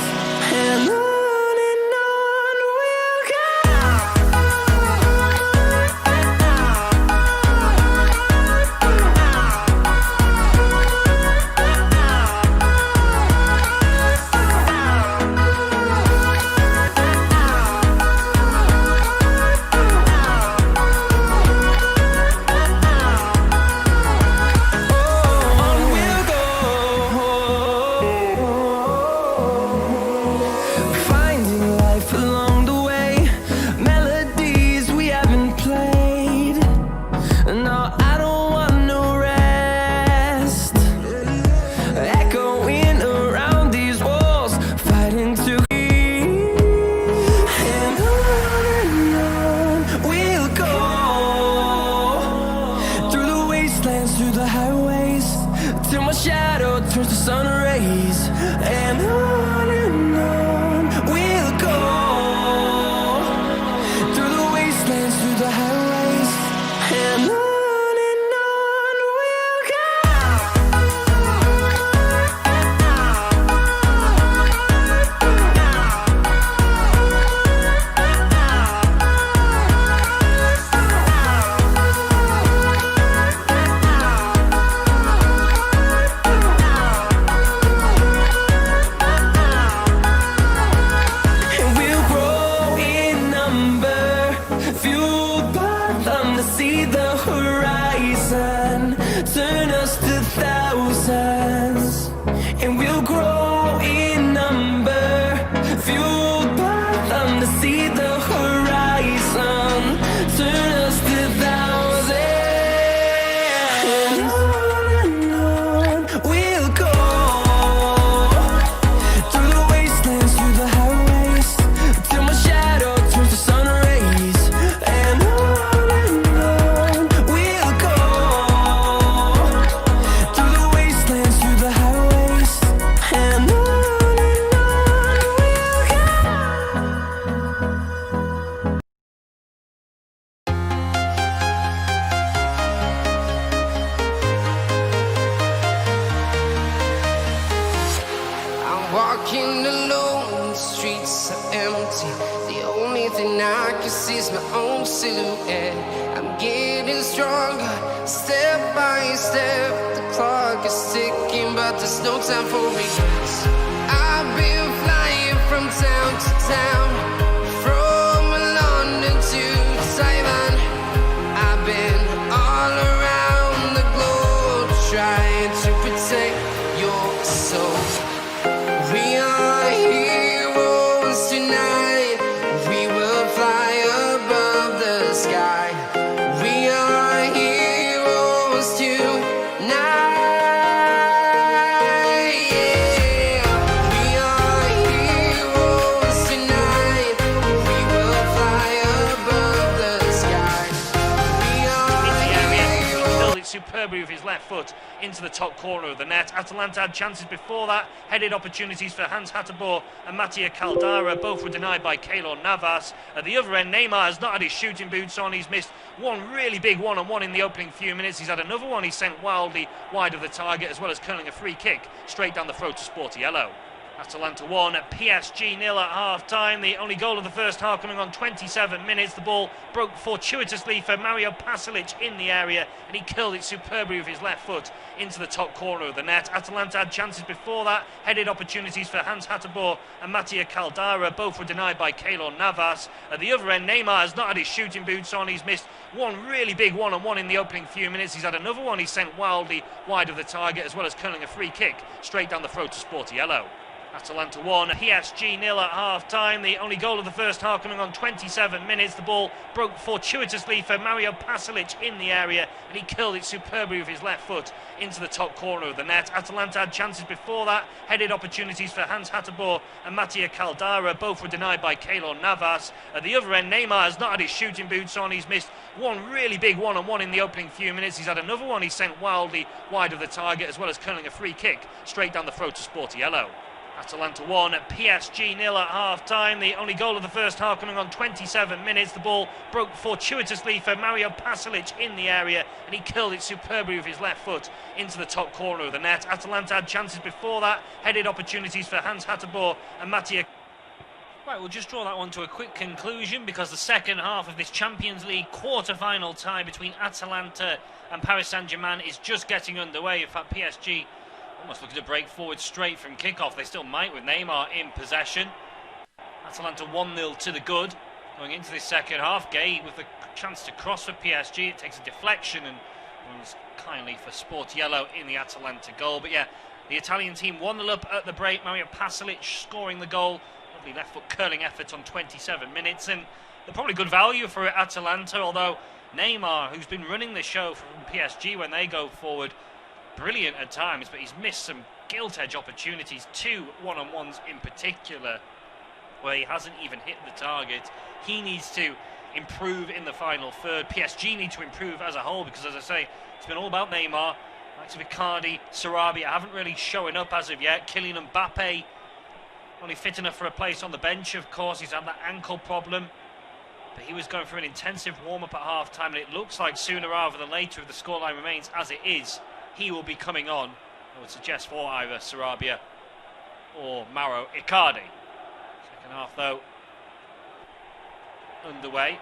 S3: And on we'll go. till my shadow turns to sun rays. And on we'll go, through the wastelands, through the highways, and on we'll go. And we'll grow in number, fueled by them to see the horizon, turn us to thousands. And we'll grow in number, fueled by them to see the horizon, turn us to thousands. And on we'll go, through the wastelands, through the highways, till my shadow turns to sun rays. And on we'll go, through the wastelands, through the highways, and on we'll go.
S4: I'm walking alone, the streets are empty. The only thing I can see is my own silhouette. I'm getting stronger, step by step. The clock is ticking, but there's no time for regrets. I've been flying from town to town, from London to Taiwan. I've been all around the globe, trying to protect your soul. We are heroes tonight. We will fly above the sky. We are heroes tonight. Yeah. We are heroes tonight. We will fly above the sky. We are
S2: He
S4: heroes.
S2: killed it superbly with his left foot into the top corner of the net. Atalanta had chances before that, headed opportunities for Hans Hateboer and Mattia Caldara. Both were denied by Keylor Navas. At the other end, Neymar has not had his shooting boots on. He's missed one really big one-on-one in the opening few minutes. He's had another one he sent wildly wide of the target, as well as curling a free kick straight down the throat to Sporty Yellow. Atalanta 1, PSG 0 at half-time. The only goal of the first half coming on 27 minutes. The ball broke fortuitously for Mario Pasalic in the area, and he killed it superbly with his left foot into the top corner of the net. Atalanta had chances before that, headed opportunities for Hans Hateboer and Mattia Caldara. Both were denied by Keylor Navas. At the other end, Neymar has not had his shooting boots on. He's missed one really big one-on-one in the opening few minutes. He's had another one he sent wildly wide of the target, as well as curling a free kick straight down the throat to Sporty Yellow. Atalanta 1, PSG 0 at half-time. The only goal of the first half coming on 27 minutes. The ball broke fortuitously for Mario Pasalic in the area, and he killed it superbly with his left foot into the top corner of the net. Atalanta had chances before that, headed opportunities for Hans Hateboer and Mattia Caldara. Both were denied by Keylor Navas. At the other end, Neymar has not had his shooting boots on. He's missed one really big one-on-one in the opening few minutes. He's had another one he sent wildly wide of the target, as well as curling a free kick straight down the throat to Sporty Yellow. Atalanta 1, PSG 0 at half-time. The only goal of the first half coming on 27 minutes. The ball broke fortuitously for Mario Pasalic in the area, and he killed it superbly with his left foot into the top corner of the net. Atalanta had chances before that, headed opportunities for Hans Hateboer and Mattia. Right, we'll just draw that one to a quick conclusion, because the second half of this Champions League quarter-final tie between Atalanta and Paris Saint-Germain is just getting underway. In fact, PSG almost looking to break forward straight from kickoff. They still might with Neymar in possession. Atalanta 1-0 to the good going into this second half. Gay with the chance to cross for PSG. It takes a deflection and runs kindly for Sport Yellow in the Atalanta goal. But yeah, the Italian team 1-0 up at the break. Mario Pasalic scoring the goal. Lovely left foot curling effort on 27 minutes. And they're probably good value for Atalanta, although Neymar, who's been running the show from PSG when they go forward, brilliant at times, but he's missed some gilt-edge opportunities, 2 one-on-ones in particular, where he hasn't even hit the target. He needs to improve in the final third. PSG need to improve as a whole, because, as I say, it's been all about Neymar. Likes of Icardi, Sarabia haven't really showing up as of yet. Kylian Mbappe only fit enough for a place on the bench, of course. He's had that ankle problem. But he was going through an intensive warm-up at half-time, and it looks like sooner rather than later, if the scoreline remains as it is, he will be coming on. I would suggest for either Sarabia or Mauro Icardi. Second half, though, underway.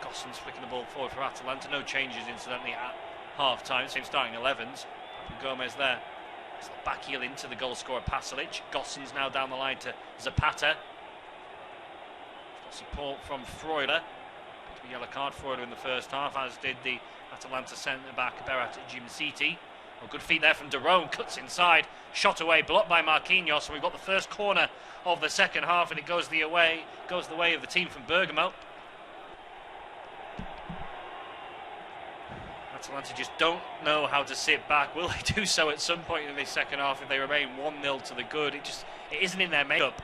S2: Gossens flicking the ball forward for Atalanta. No changes, incidentally, at half-time. Same starting 11s. Gomez there. It's the back heel into the goal scorer, Pasalic. Gossens now down the line to Zapata. Got support from Freuler. Picked up a yellow card for Freuler in the first half, as did the Atalanta centre-back Berat Jimsiti. Well, good feet there from Derone, cuts inside, shot away, blocked by Marquinhos, and we've got the first corner of the second half, and it goes the way of the team from Bergamo. Atalanta just don't know how to sit back. Will they do so at some point in this second half if they remain 1-0 to the good? It isn't in their makeup.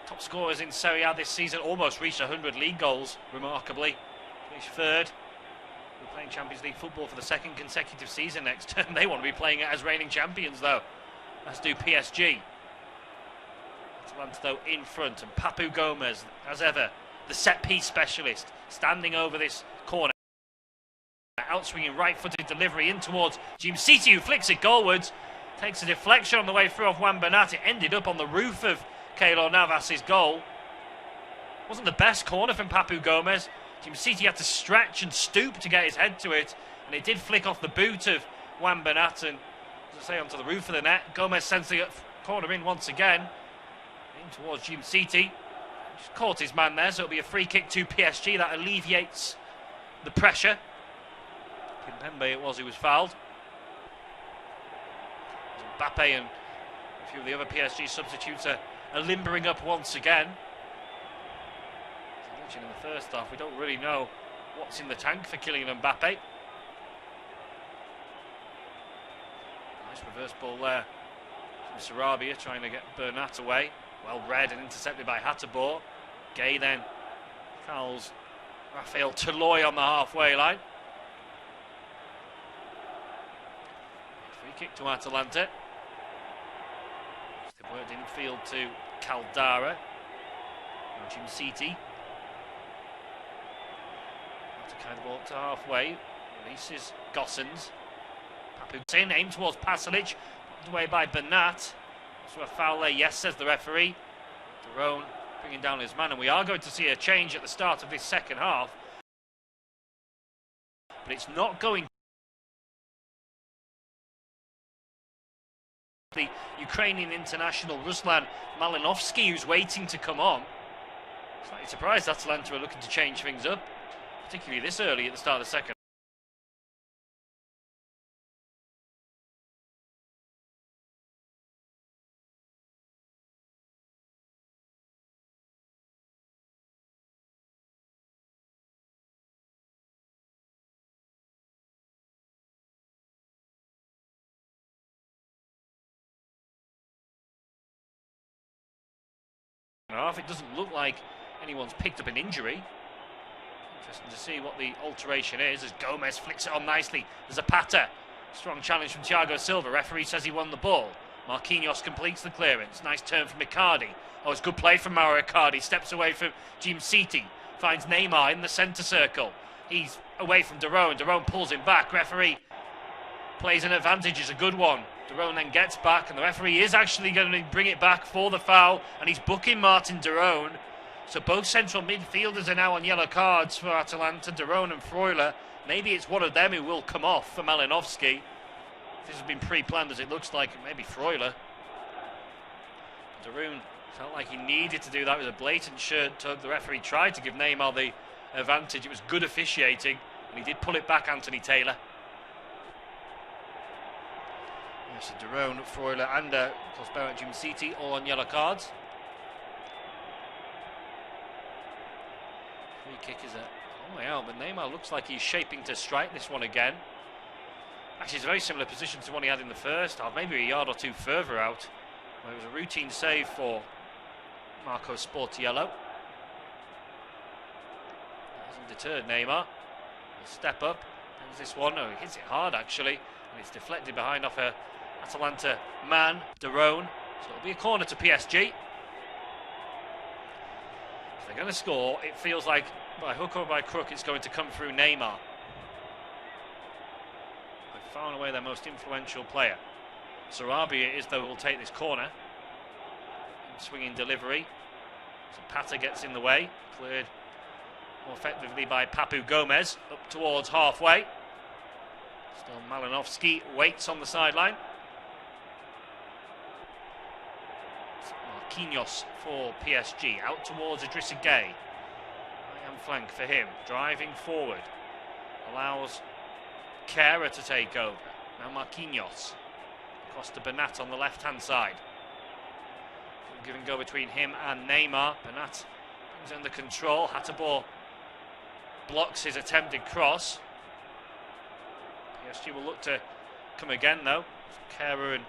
S2: Top scorers in Serie A this season, almost reached 100 league goals, remarkably. Finished third. We're playing Champions League football for the second consecutive season next term. They want to be playing it as reigning champions, though. As do PSG. Atalanta, though, in front. And Papu Gomez, as ever, the set-piece specialist, standing over this corner. Outswinging right-footed delivery in towards Jimsiti, who flicks it goalwards. Takes a deflection on the way through of Juan Bernat. It ended up on the roof of Keylor Navas' goal. Wasn't the best corner from Papu Gomez. Jimsiti had to stretch and stoop to get his head to it, and it did flick off the boot of Juan Bernat and, as I say, onto the roof of the net. Gomez sends the corner in once again. In towards Jimsiti. Just caught his man there, so it'll be a free kick to PSG. That alleviates the pressure. Kimpembe it was who was fouled. Mbappe and a few of the other PSG substitutes are limbering up once again. As I mentioned in the first half, we don't really know what's in the tank for Kylian Mbappe. Nice reverse ball there from Sarabia, trying to get Bernat away. Well read and intercepted by Hateboer. Gay then fouls Rafael Toloi on the halfway line. Free kick to Atalanta. Just a word infield to Caldara. Jimsiti. To kind of ball to halfway. Releases Gossens. Papu aimed towards Pasalic. Away by Bernat. So a foul there, yes, says the referee. Derone bringing down his man, and we are going to see a change at the start of this second half. But it's not going. The Ukrainian international Ruslan Malinovsky, who's waiting to come on. Slightly surprised Atalanta are looking to change things up, particularly this early at the start of the second. It doesn't look like anyone's picked up an injury. Interesting to see what the alteration is as Gomez flicks it on nicely. There's a Zapata. Strong challenge from Thiago Silva. Referee says he won the ball. Marquinhos completes the clearance. Nice turn from Icardi. Oh, it's good play from Mauro Icardi. Steps away from Jimsiti. Finds Neymar in the centre circle. He's away from Derone. Derone pulls him back. Referee plays an advantage. It's a good one. Derone then gets back, and the referee is actually going to bring it back for the foul, and he's booking Martin Derone. So both central midfielders are now on yellow cards for Atalanta, Derone and Freuler. Maybe it's one of them who will come off for Malinovsky. If this has been pre-planned as it looks like, maybe Freuler. Derone felt like he needed to do that with a blatant shirt tug. The referee tried to give Neymar the advantage. It was good officiating, and he did pull it back, Anthony Taylor. So Derone, Freuler and of course Berat Jimsiti all on yellow cards. Free kick is a long way out, but Neymar looks like he's shaping to strike this one again. Actually, it's a very similar position to one he had in the first half, maybe a yard or two further out. Where it was a routine save for Marco Sportiello. That hasn't deterred Neymar. He'll step up. There's this one. Oh, he hits it hard actually. And it's deflected behind off a Atalanta man, Derone. So it'll be a corner to PSG. If they're going to score, it feels like by hook or by crook it's going to come through Neymar. They've far and away their most influential player. Sarabia it is, though, will take this corner. Swinging delivery. Zapata gets in the way. Cleared more effectively by Papu Gomez. Up towards halfway. Still Malinovsky waits on the sideline. Marquinhos for PSG. Out towards Idrissa Gueye. Right-hand flank for him. Driving forward. Allows Kera to take over. Now Marquinhos. Across to Bernat on the left-hand side. Give and go between him and Neymar. Bernat brings under control. Hateboer blocks his attempted cross. PSG will look to come again though. Kera and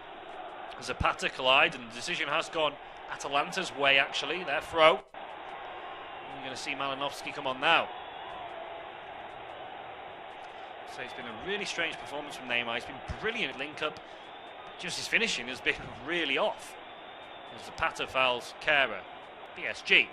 S2: Zapata collide, and the decision has gone Atalanta's way actually. Their throw. You're going to see Malinovsky come on now. So it's been a really strange performance from Neymar. He's been brilliant link-up. Just his finishing has been really off. As Zapata fouls Kera. PSG.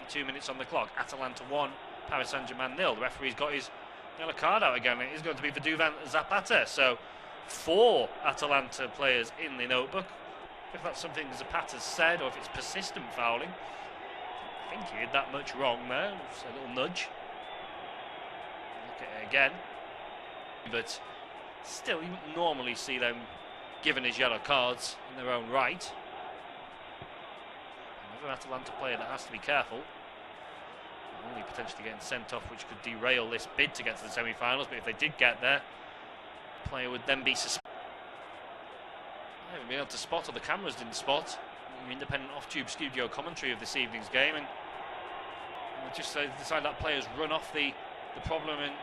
S2: 52 minutes on the clock. Atalanta 1, Paris Saint-Germain 0. The referee's got his yellow card out again. It is going to be for Duvan Zapata. So 4 Atalanta players in the notebook. If that's something Zapata's said or if it's persistent fouling. I think he did that much wrong there. It's a little nudge. Look at it again. But still, you wouldn't normally see them given his yellow cards in their own right. Another Atalanta player that has to be careful. Only potentially getting sent off, which could derail this bid to get to the semi-finals. But if they did get there, the player would then be suspended. I haven't been able to spot, or the cameras didn't spot, your independent off-tube studio commentary of this evening's game, and just decide that player's run off the problem and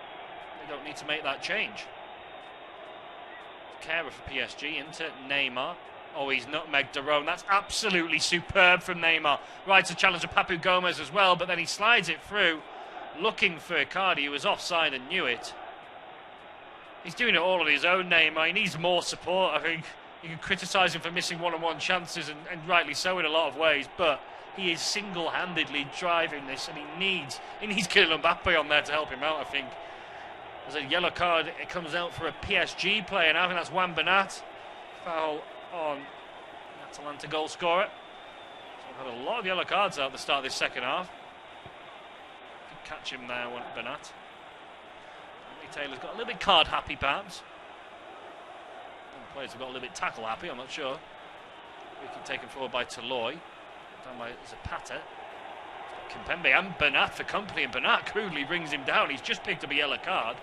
S2: they don't need to make that change. Kera for PSG into Neymar. Oh, he's nutmegged Derone. That's absolutely superb from Neymar. Right to challenge to Papu Gomez as well, but then he slides it through, looking for Icardi, who was offside and knew it. He's doing it all on his own, Neymar. He needs more support. I think you can criticise him for missing one-on-one chances, and rightly so in a lot of ways, but he is single-handedly driving this, and he needs Kylian Mbappe on there to help him out, I think. There's a yellow card, it comes out for a PSG player, and I think that's Juan Bernat. Foul on Atalanta goal scorer. So we've had a lot of yellow cards out at the start of this second half. Could catch him there, Bernat. Taylor's got a little bit card happy, perhaps. The players have got a little bit tackle happy, I'm not sure. Wicket taken forward by Toloy. Down by Zapata. Kimpembe and Bernat for company, and Bernat crudely brings him down. He's just picked up a yellow card.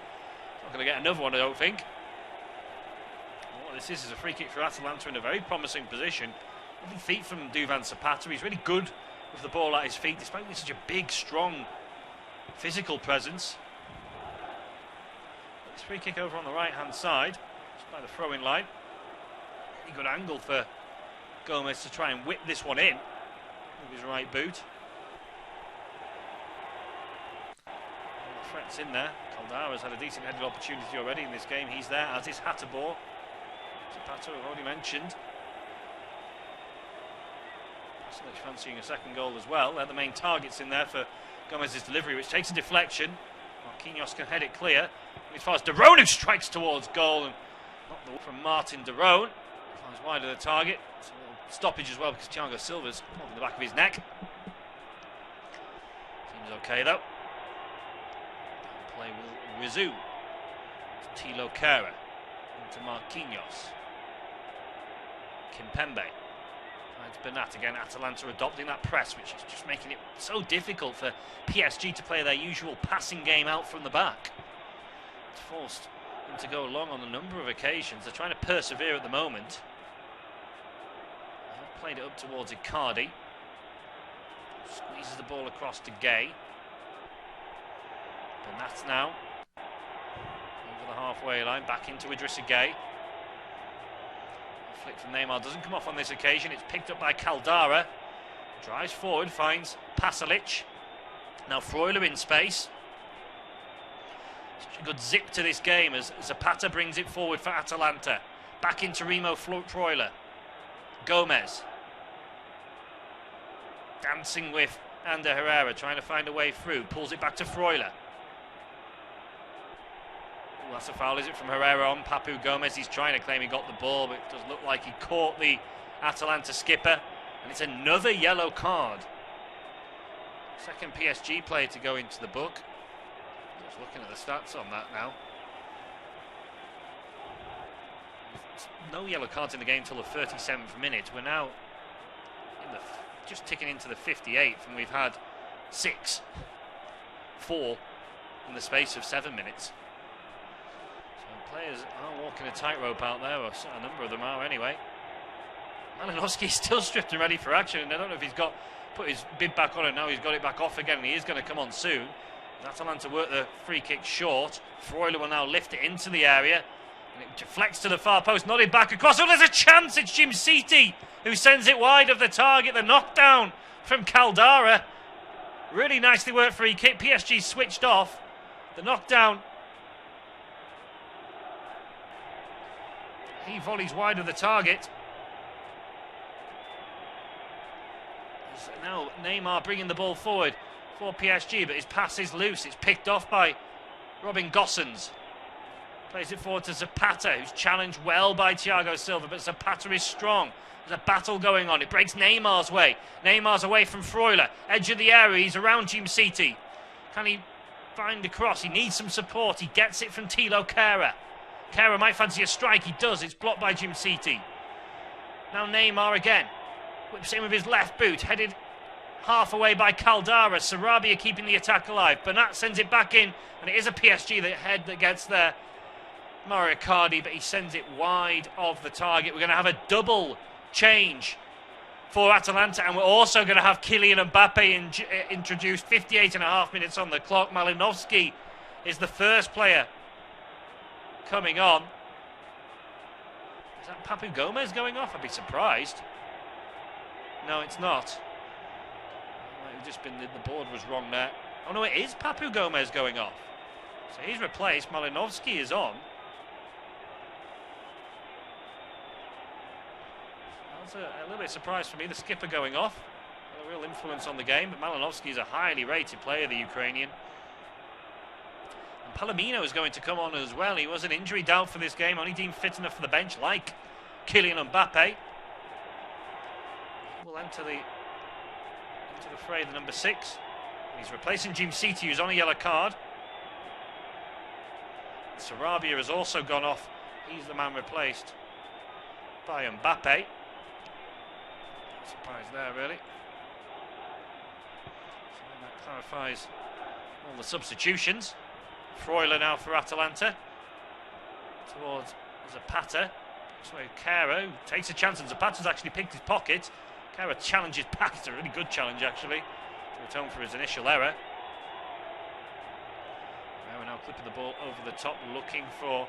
S2: Not going to get another one, I don't think. What this is a free kick for Atalanta in a very promising position. Lovely feet from Duvan Zapata. He's really good with the ball at his feet, despite being such a big, strong, physical presence. This free kick over on the right-hand side, just by the throwing line. Really good angle for Gomez to try and whip this one in with his right boot. Threats in there. Caldara's had a decent headed opportunity already in this game. He's there, as is Hateboer. Zapata, I've already mentioned. Pasalic fancying a second goal as well. They're the main targets in there for Gomez's delivery, which takes a deflection. Marquinhos can head it clear. As far as Derone, who strikes towards goal, and not the from Martin Derone. Flies wide of the target. It's a little stoppage as well because Thiago Silva's holding the back of his neck. Seems okay though. Play will resume. Thilo Kehrer into Marquinhos. Kimpembe. Finds Bernat again. Atalanta adopting that press, which is just making it so difficult for PSG to play their usual passing game out from the back. It's forced them to go long on a number of occasions. They're trying to persevere at the moment. They've played it up towards Icardi. Squeezes the ball across to Gueye. Bernat now over the halfway line, back into Idrissa Gueye. Flick from Neymar doesn't come off on this occasion. It's picked up by Caldara. Drives forward, finds Pasalic. Now Freuler in space. Such a good zip to this game as Zapata brings it forward for Atalanta. Back into Remo Freuler. Gomez. Dancing with Ander Herrera, trying to find a way through. Pulls it back to Freuler. Ooh, that's a foul, is it, from Herrera on Papu Gomez? He's trying to claim he got the ball, but it does look like he caught the Atalanta skipper. And it's another yellow card. Second PSG player to go into the book. Just looking at the stats on that now. No yellow cards in the game till the 37th minute. We're now in the just ticking into the 58th, and we've had 4 in the space of 7 minutes. So players are walking a tightrope out there, or a number of them are anyway. Malinowski's still stripped and ready for action, and I don't know if he's put his bib back on, and now he's got it back off again, and he is going to come on soon. Atalanta work the free kick short. Freuler will now lift it into the area. And it deflects to the far post, nodded back across. Oh, there's a chance! It's Jim City who sends it wide of the target. The knockdown from Caldara. Really nicely worked free kick. PSG switched off. The knockdown. He volleys wide of the target. Now Neymar bringing the ball forward for PSG, but his pass is loose. It's picked off by Robin Gosens. Plays it forward to Zapata, who's challenged well by Thiago Silva, but Zapata is strong. There's a battle going on. It breaks Neymar's way. Neymar's away from Freuler. Edge of the area. He's around Jim City. Can he find the cross? He needs some support. He gets it from Thilo Kehrer. Kehrer might fancy a strike. He does. It's blocked by Jim City. Now Neymar again. Whips in with his left boot. Headed half away by Caldara. Sarabia keeping the attack alive. Bernat sends it back in. And it is a PSG head that gets there. Mario Cardi, but he sends it wide of the target. We're going to have a double change for Atalanta, and we're also going to have Kylian Mbappe introduced. 58.5 minutes on the clock. Malinowski is the first player coming on. Is that Papu Gomez going off? I'd be surprised. No, it's not. It might have just been the board was wrong there. Oh no, it is Papu Gomez going off. So he's replaced. Malinowski is on. That's a little bit surprised for me, the skipper going off. A real influence on the game, but Malinowski is a highly rated player, the Ukrainian. And Palomino is going to come on as well. He was an injury doubt for this game, only deemed fit enough for the bench, like Kylian Mbappe. Will enter the fray, the number 6. He's replacing Jim City, who's on a yellow card. Sarabia has also gone off. He's the man replaced by Mbappe. Surprise there, really. So that clarifies all the substitutions. Freuler now for Atalanta. Towards Zapata. So Kehrer takes a chance, and Zapata's actually picked his pocket. Kehrer challenges back. It's a really good challenge, actually, to atone for his initial error. We're now clipping the ball over the top, looking for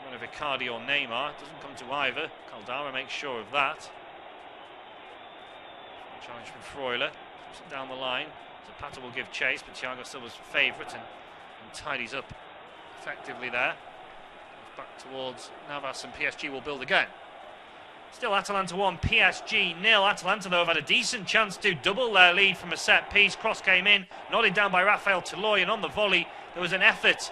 S2: one of Icardi or Neymar. It doesn't come to either. Caldara makes sure of that. Challenge from Freuler. Puts it down the line. Zapata will give chase, but Thiago Silva's favourite and tidies up effectively there. Back towards Navas, and PSG will build again. Still Atalanta 1, PSG 0. Atalanta, though, have had a decent chance to double their lead from a set piece. Cross came in, nodded down by Rafael Toloi, and on the volley there was an effort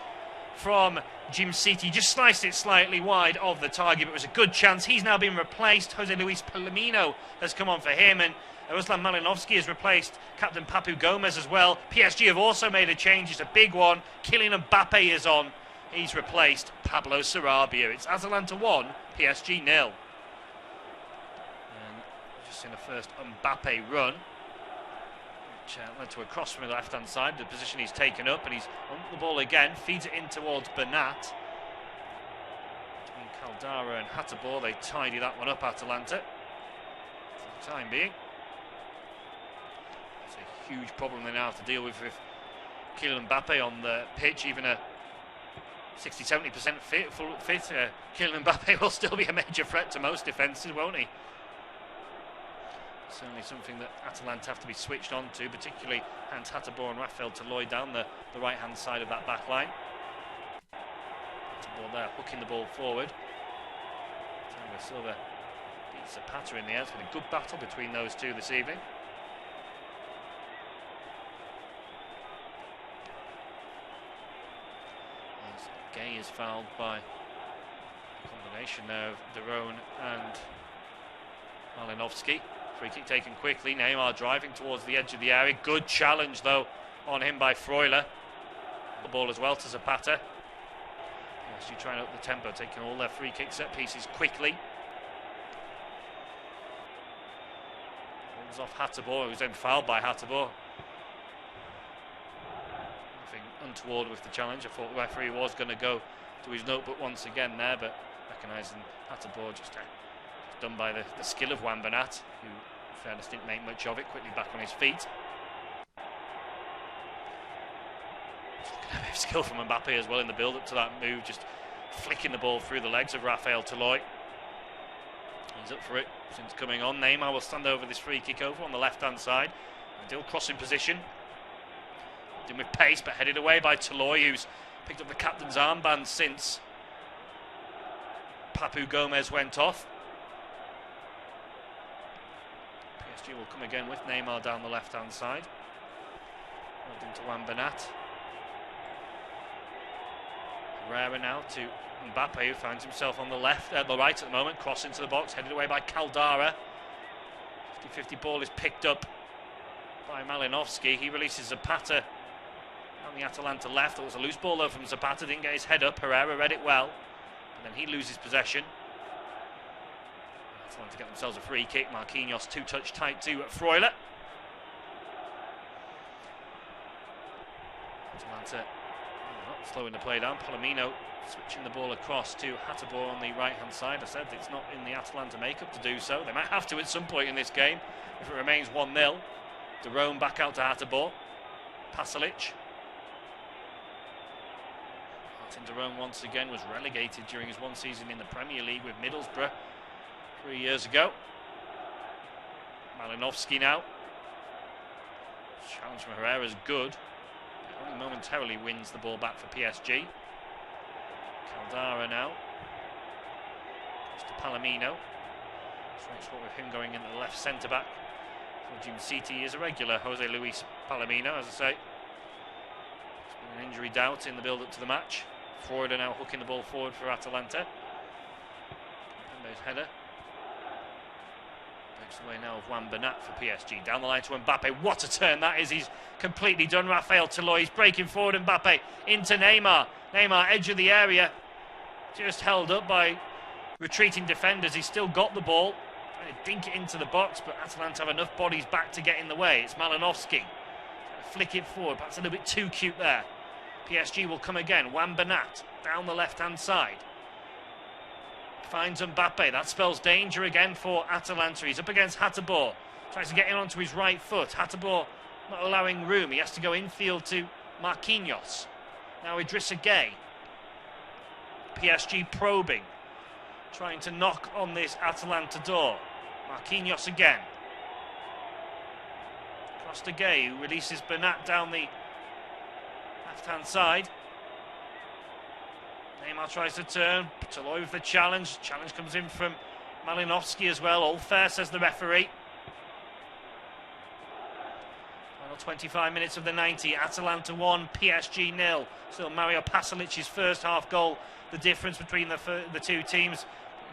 S2: from Jim City. Just sliced it slightly wide of the target, but it was a good chance. He's now been replaced. Jose Luis Palomino has come on for him, and Ruslan Malinowski has replaced captain Papu Gomez as well. PSG have also made a change. It's a big one. Kylian Mbappe is on. He's replaced Pablo Sarabia. It's Atalanta 1, PSG 0. And just in the first Mbappe run, which led to a cross from the left-hand side, the position he's taken up, and he's on the ball again, feeds it in towards Bernat. Between Caldara and Hattabor, they tidy that one up, Atalanta, for the time being. It's a huge problem they now have to deal with Kylian Mbappe on the pitch. Even a 60-70% fit, Kylian Mbappe will still be a major threat to most defences, won't he? Certainly something that Atalanta have to be switched on to, particularly Hans Hattabor and Rafael Toloi down the right-hand side of that back line. ball there, hooking the ball forward. Tango Silva beats Zapata in the air. It's been a good battle between those two this evening. As Gay is fouled by a combination there of Derone and Malinovsky. Free kick taken quickly. Neymar driving towards the edge of the area. Good challenge though on him by Freuler. The ball as well to Zapata. PSG trying to up the tempo, taking all their free kick set pieces quickly. Falls off Hateboer, who's then fouled by Hateboer. Nothing untoward with the challenge. I thought the referee was going to go to his notebook once again there, but recognising Hateboer just done by the skill of Wambanat, who in fairness didn't make much of it, quickly back on his feet. A bit of skill from Mbappe as well in the build-up to that move, just flicking the ball through the legs of Raphael Toloi. He's up for it since coming on. Neymar will stand over this free kick over on the left-hand side. Ideal crossing position. In with pace, but headed away by Toloi, who's picked up the captain's armband since Papu Gomez went off. PSG will come again with Neymar down the left-hand side. Into Wambanat. Herrera now to Mbappe, who finds himself on the left, the right at the moment, cross into the box, headed away by Caldara. 50-50 ball is picked up by Malinovsky. He releases Zapata on the Atalanta left. It was a loose ball though from Zapata, didn't get his head up. Herrera read it well, and then he loses possession. Atalanta get themselves a free kick. Marquinhos two-touch tight to Freuler. Atalanta slowing the play down. Palomino switching the ball across to Hateboer on the right-hand side. I said it's not in the Atalanta makeup to do so. They might have to at some point in this game if it remains 1-0. Derone back out to Hateboer. Pasalic. Martin Derone once again was relegated during his one season in the Premier League with Middlesbrough 3 years ago. Malinovsky now. Challenge from Herrera is good. Only momentarily wins the ball back for PSG. Caldara now. Goes to Palomino. Straight spot with him going into the left centre back. Jim City is a regular, Jose Luis Palomino, as I say. There's been an injury doubt in the build up to the match. Freuler now hooking the ball forward for Atalanta. Mbappé's header. Breaks the way now of Wambanat for PSG. Down the line to Mbappe. What a turn that is. He's completely done Raphael Toloi. He's breaking forward. Mbappe into Neymar. Neymar, edge of the area. Just held up by retreating defenders. He's still got the ball. Trying to dink it into the box, but Atalanta have enough bodies back to get in the way. It's Malinovsky. Flick it forward. Perhaps a little bit too cute there. PSG will come again. Wambanat down the left-hand side. Finds Mbappe. That spells danger again for Atalanta. He's up against Hateboer. Tries to get in onto his right foot. Hateboer not allowing room. He has to go infield to Marquinhos. Now Idrissa Gueye. PSG probing. Trying to knock on this Atalanta door. Marquinhos again. Cross to Gueye, who releases Bernat down the left-hand side. Neymar tries to turn. Toloi with the challenge. Challenge comes in from Malinovsky as well. All fair, says the referee. Final 25 minutes of the 90. Atalanta 1, PSG 0. Still Mario Pasalic's first half goal. The difference between the two teams.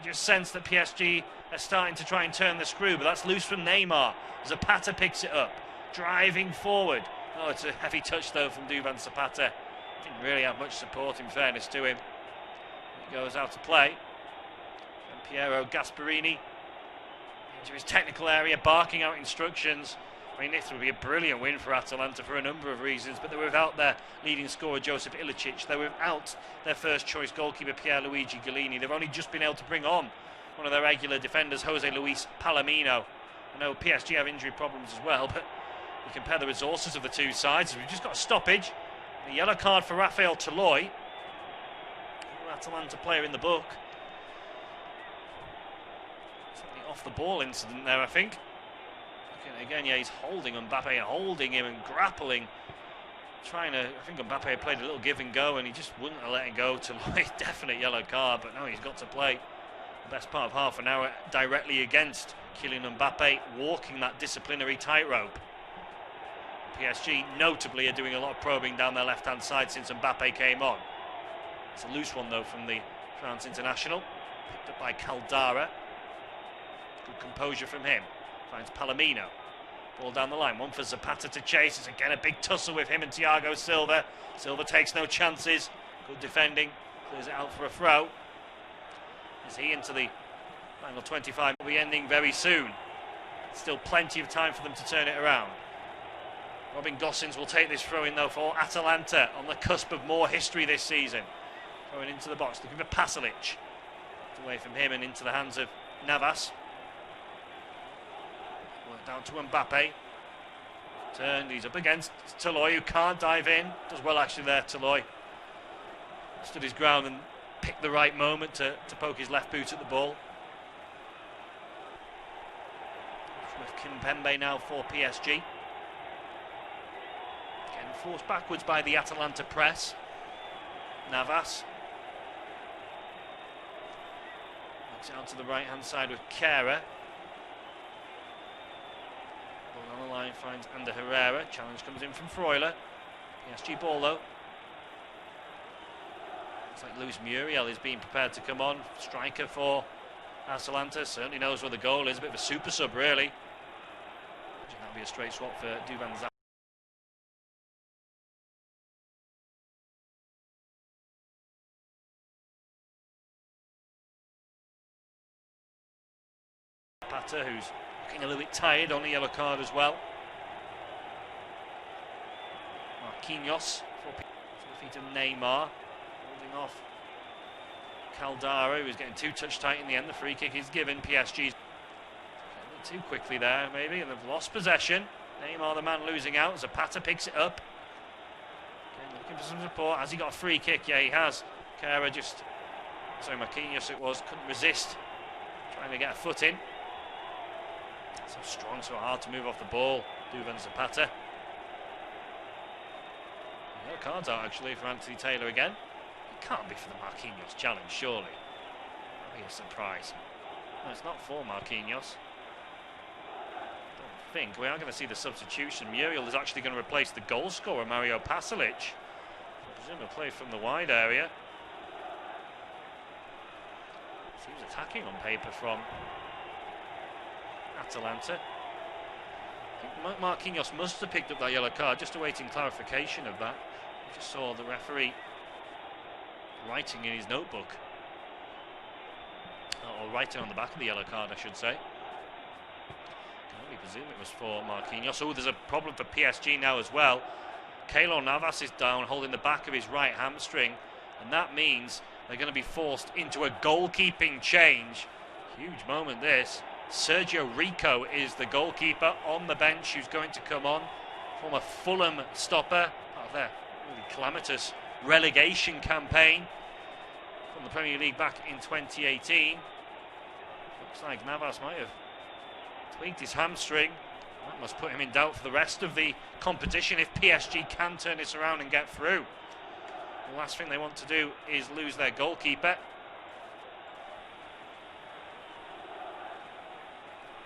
S2: You just sense that PSG are starting to try and turn the screw, but that's loose from Neymar. Zapata picks it up. Driving forward. Oh, it's a heavy touch though from Duvan Zapata. Didn't really have much support in fairness to him. He goes out to play. And Piero Gasperini into his technical area, barking out instructions. I mean, this would be a brilliant win for Atalanta for a number of reasons, but they're without their leading scorer, Josip Ilicic. They're without their first choice goalkeeper, Pierluigi Gallini. They've only just been able to bring on one of their regular defenders, Jose Luis Palomino. I know PSG have injury problems as well, but you compare the resources of the two sides. We've just got a stoppage. A yellow card for Raphael Toloi. Atalanta player in the book. Something off the ball incident there, I think. Again, yeah, he's holding Mbappe, holding him and grappling trying to, I think Mbappe played a little give and go and he just wouldn't have let it go. Toloi, definite yellow card, but now he's got to play the best part of half an hour directly against Kylian Mbappe, walking that disciplinary tightrope. PSG notably are doing a lot of probing down their left-hand side since Mbappe came on. It's a loose one though from the France international, picked up by Caldara. Good composure from him. Finds Palomino. Ball down the line, one for Zapata to chase. It's again a big tussle with him and Thiago Silva. Silva takes no chances. Good defending. Clears it out for a throw. Is he into the final 25? Will be ending very soon. Still plenty of time for them to turn it around. Robin Gosens will take this throw in though for Atalanta on the cusp of more history this season. Throwing into the box, looking for Pasalic. Away from him and into the hands of Navas. Work down to Mbappe. Turned, he's up against Toloi, who can't dive in. Does well actually there, Toloi. Stood his ground and picked the right moment to poke his left boot at the ball. With Kimpembe now for PSG. Again forced backwards by the Atalanta press. Navas. Works out to the right hand side with Kera. Ball on the line finds Ander Herrera. Challenge comes in from Freuler. PSG ball though. Looks like Luis Muriel is being prepared to come on. Striker for Atalanta. Certainly knows where the goal is. A bit of a super sub really. That'll be a straight swap for Duvan Zapata, who's looking a little bit tired on a yellow card as well. Marquinhos for the feet of Neymar. Holding off Caldara, who was getting too touch tight in the end. The free kick is given. PSG too quickly there maybe, and they've lost possession. Neymar the man losing out. Zapata picks it up. Again, looking for some support. Has he got a free kick? Yeah, he has. Kera just, sorry, Marquinhos it was, couldn't resist. Trying to get a foot in. So strong, so hard to move off the ball. Duvan Zapata. No cards out actually for Anthony Taylor again. It can't be for the Marquinhos challenge, surely. That'd be a surprise. No, it's not for Marquinhos. I think we are going to see the substitution. Muriel is actually going to replace the goal scorer, Mario Pasalic. I presume he'll play from the wide area. Seems attacking on paper from Atalanta. I think Marquinhos must have picked up that yellow card, just awaiting clarification of that. I just saw the referee writing in his notebook. Or writing on the back of the yellow card, I should say. I presume it was for Marquinhos. Oh, there's a problem for PSG now as well. Keylor Navas is down, holding the back of his right hamstring, and that means they're going to be forced into a goalkeeping change. Huge moment this. Sergio Rico is the goalkeeper on the bench who's going to come on. Former Fulham stopper, part of their really calamitous relegation campaign from the Premier League back in 2018. Looks like Navas might have tweaked his hamstring. That must put him in doubt for the rest of the competition if PSG can turn this around and get through. The last thing they want to do is lose their goalkeeper.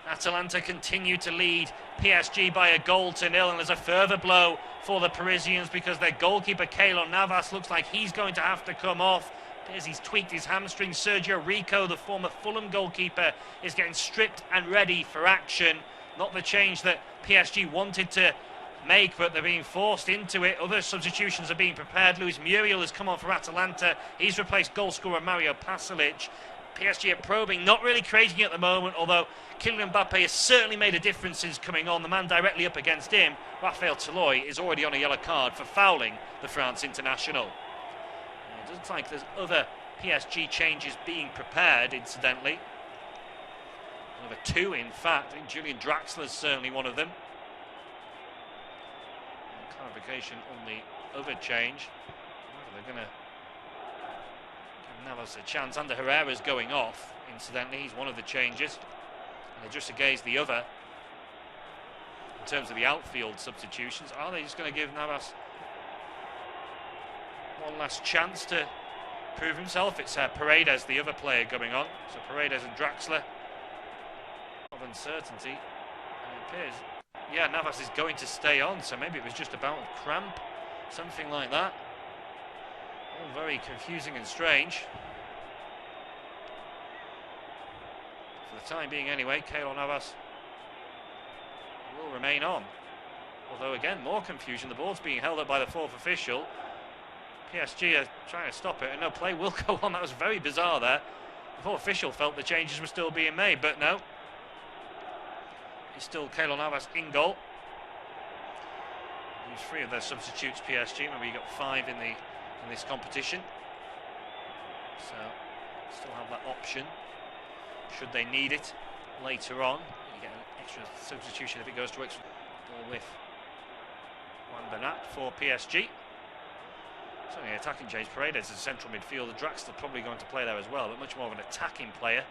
S2: Atalanta continue to lead PSG by 1-0, and there's a further blow for the Parisians because their goalkeeper Keylor Navas looks like he's going to have to come off. As he's tweaked his hamstring. Sergio Rico, the former Fulham goalkeeper, is getting stripped and ready for action. Not the change that PSG wanted to make, but they're being forced into it. Other substitutions are being prepared. Luis Muriel has come on for Atalanta. He's replaced goalscorer Mario Pasalic. PSG are probing, not really creating at the moment, although Kylian Mbappe has certainly made a difference since coming on. The man directly up against him, Raphael Toloi, is already on a yellow card for fouling the France international. It doesn't like there's other PSG changes being prepared, incidentally. Another 2, in fact. I think Julian Draxler's certainly one of them. And clarification on the other change. They're going to give Navas a chance. Ander Herrera's going off, incidentally. He's one of the changes. And they're just against the other. In terms of the outfield substitutions, are they just going to give Navas one last chance to prove himself. It's Paredes, the other player, going on. So Paredes and Draxler. Of uncertainty. And it appears, yeah, Navas is going to stay on, so maybe it was just a bout of cramp, something like that. All very confusing and strange. For the time being anyway, Keylor Navas will remain on. Although again, more confusion. The ball's being held up by the fourth official. PSG are trying to stop it, and no, play will go on. That was very bizarre there. The fourth official felt the changes were still being made, but no. It's still Keylor Navas in goal. Use 3 of their substitutes, PSG. Remember, you got 5 in this competition. So, still have that option should they need it later on. You get an extra substitution if it goes to extra. Ball with Juan Bernat for PSG. It's only an attacking change. Paredes is a central midfielder. Draxler probably going to play there as well, but much more of an attacking player.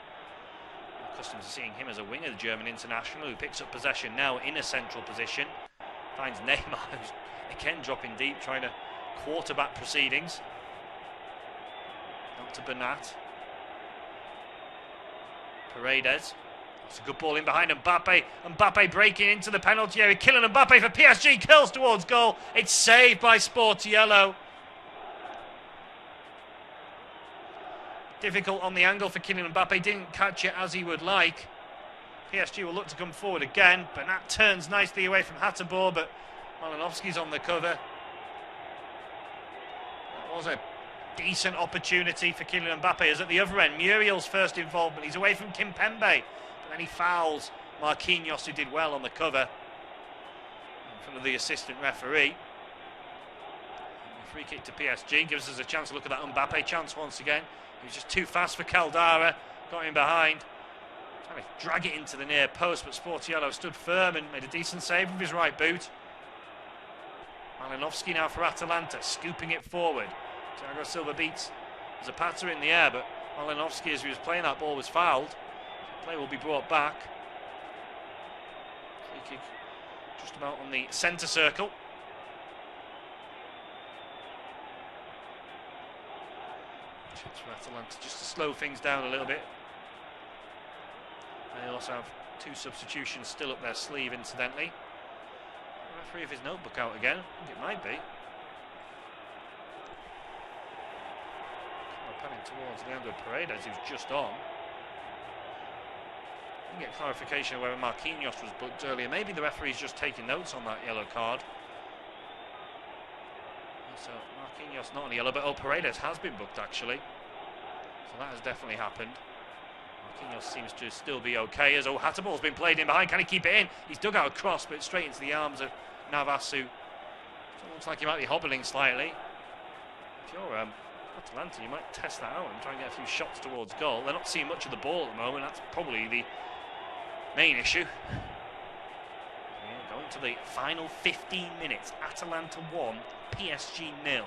S2: We're accustomed to seeing him as a winger, the German international, who picks up possession now in a central position. Finds Neymar, who's again dropping deep, trying to quarterback proceedings. Out to Bernat. Paredes. That's a good ball in behind Mbappe. Mbappe breaking into the penalty area. Kylian Mbappe for PSG. Curls towards goal. It's saved by Sportiello. Difficult on the angle for Kylian Mbappe. Didn't catch it as he would like. PSG will look to come forward again. Bernat turns nicely away from Hateboer, but Malinovsky's on the cover. That was a decent opportunity for Kylian Mbappe, as at the other end, Muriel's first involvement. He's away from Kimpembe, but then he fouls Marquinhos, who did well on the cover, in front of the assistant referee. Free kick to PSG gives us a chance to look at that Mbappe chance once again. He was just too fast for Caldara, got him behind, trying to drag it into the near post, but Sportiello stood firm and made a decent save with his right boot. Malinovsky now for Atalanta, scooping it forward. Thiago Silva beats Zapata in the air, but Malinovsky, as he was playing that ball, was fouled. The play will be brought back. Free kick just about on the centre circle. Chance for Atalanta just to slow things down a little bit. They also have 2 substitutions still up their sleeve, incidentally. The referee of his notebook out again. I think it might be. Panning towards Leandro Paredes, who's just on. Didn't get clarification of whether Marquinhos was booked earlier. Maybe the referee's just taking notes on that yellow card. So Marquinhos not on yellow, but Paredes has been booked actually. So that has definitely happened. Marquinhos seems to still be okay, as Hateboer's been played in behind. Can he keep it in? He's dug out a cross, but straight into the arms of Navas, who looks like he might be hobbling slightly. If you're Atalanta, you might test that out and try and get a few shots towards goal. They're not seeing much of the ball at the moment. That's probably the main issue. Yeah, going to the final 15 minutes. Atalanta 1, PSG 0.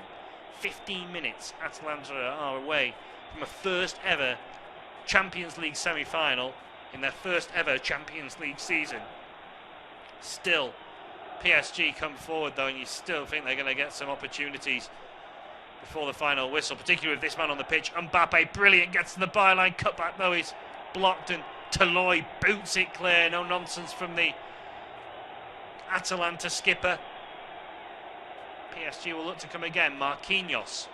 S2: 15 minutes. Atalanta are away from a first ever Champions League semi-final in their first ever Champions League season. Still, PSG come forward though, and you still think they're going to get some opportunities before the final whistle, particularly with this man on the pitch. Mbappe, brilliant, gets to the byline, cut back though, he's blocked, and Toloy boots it clear. No nonsense from the Atalanta skipper. PSG will look to come again. Marquinhos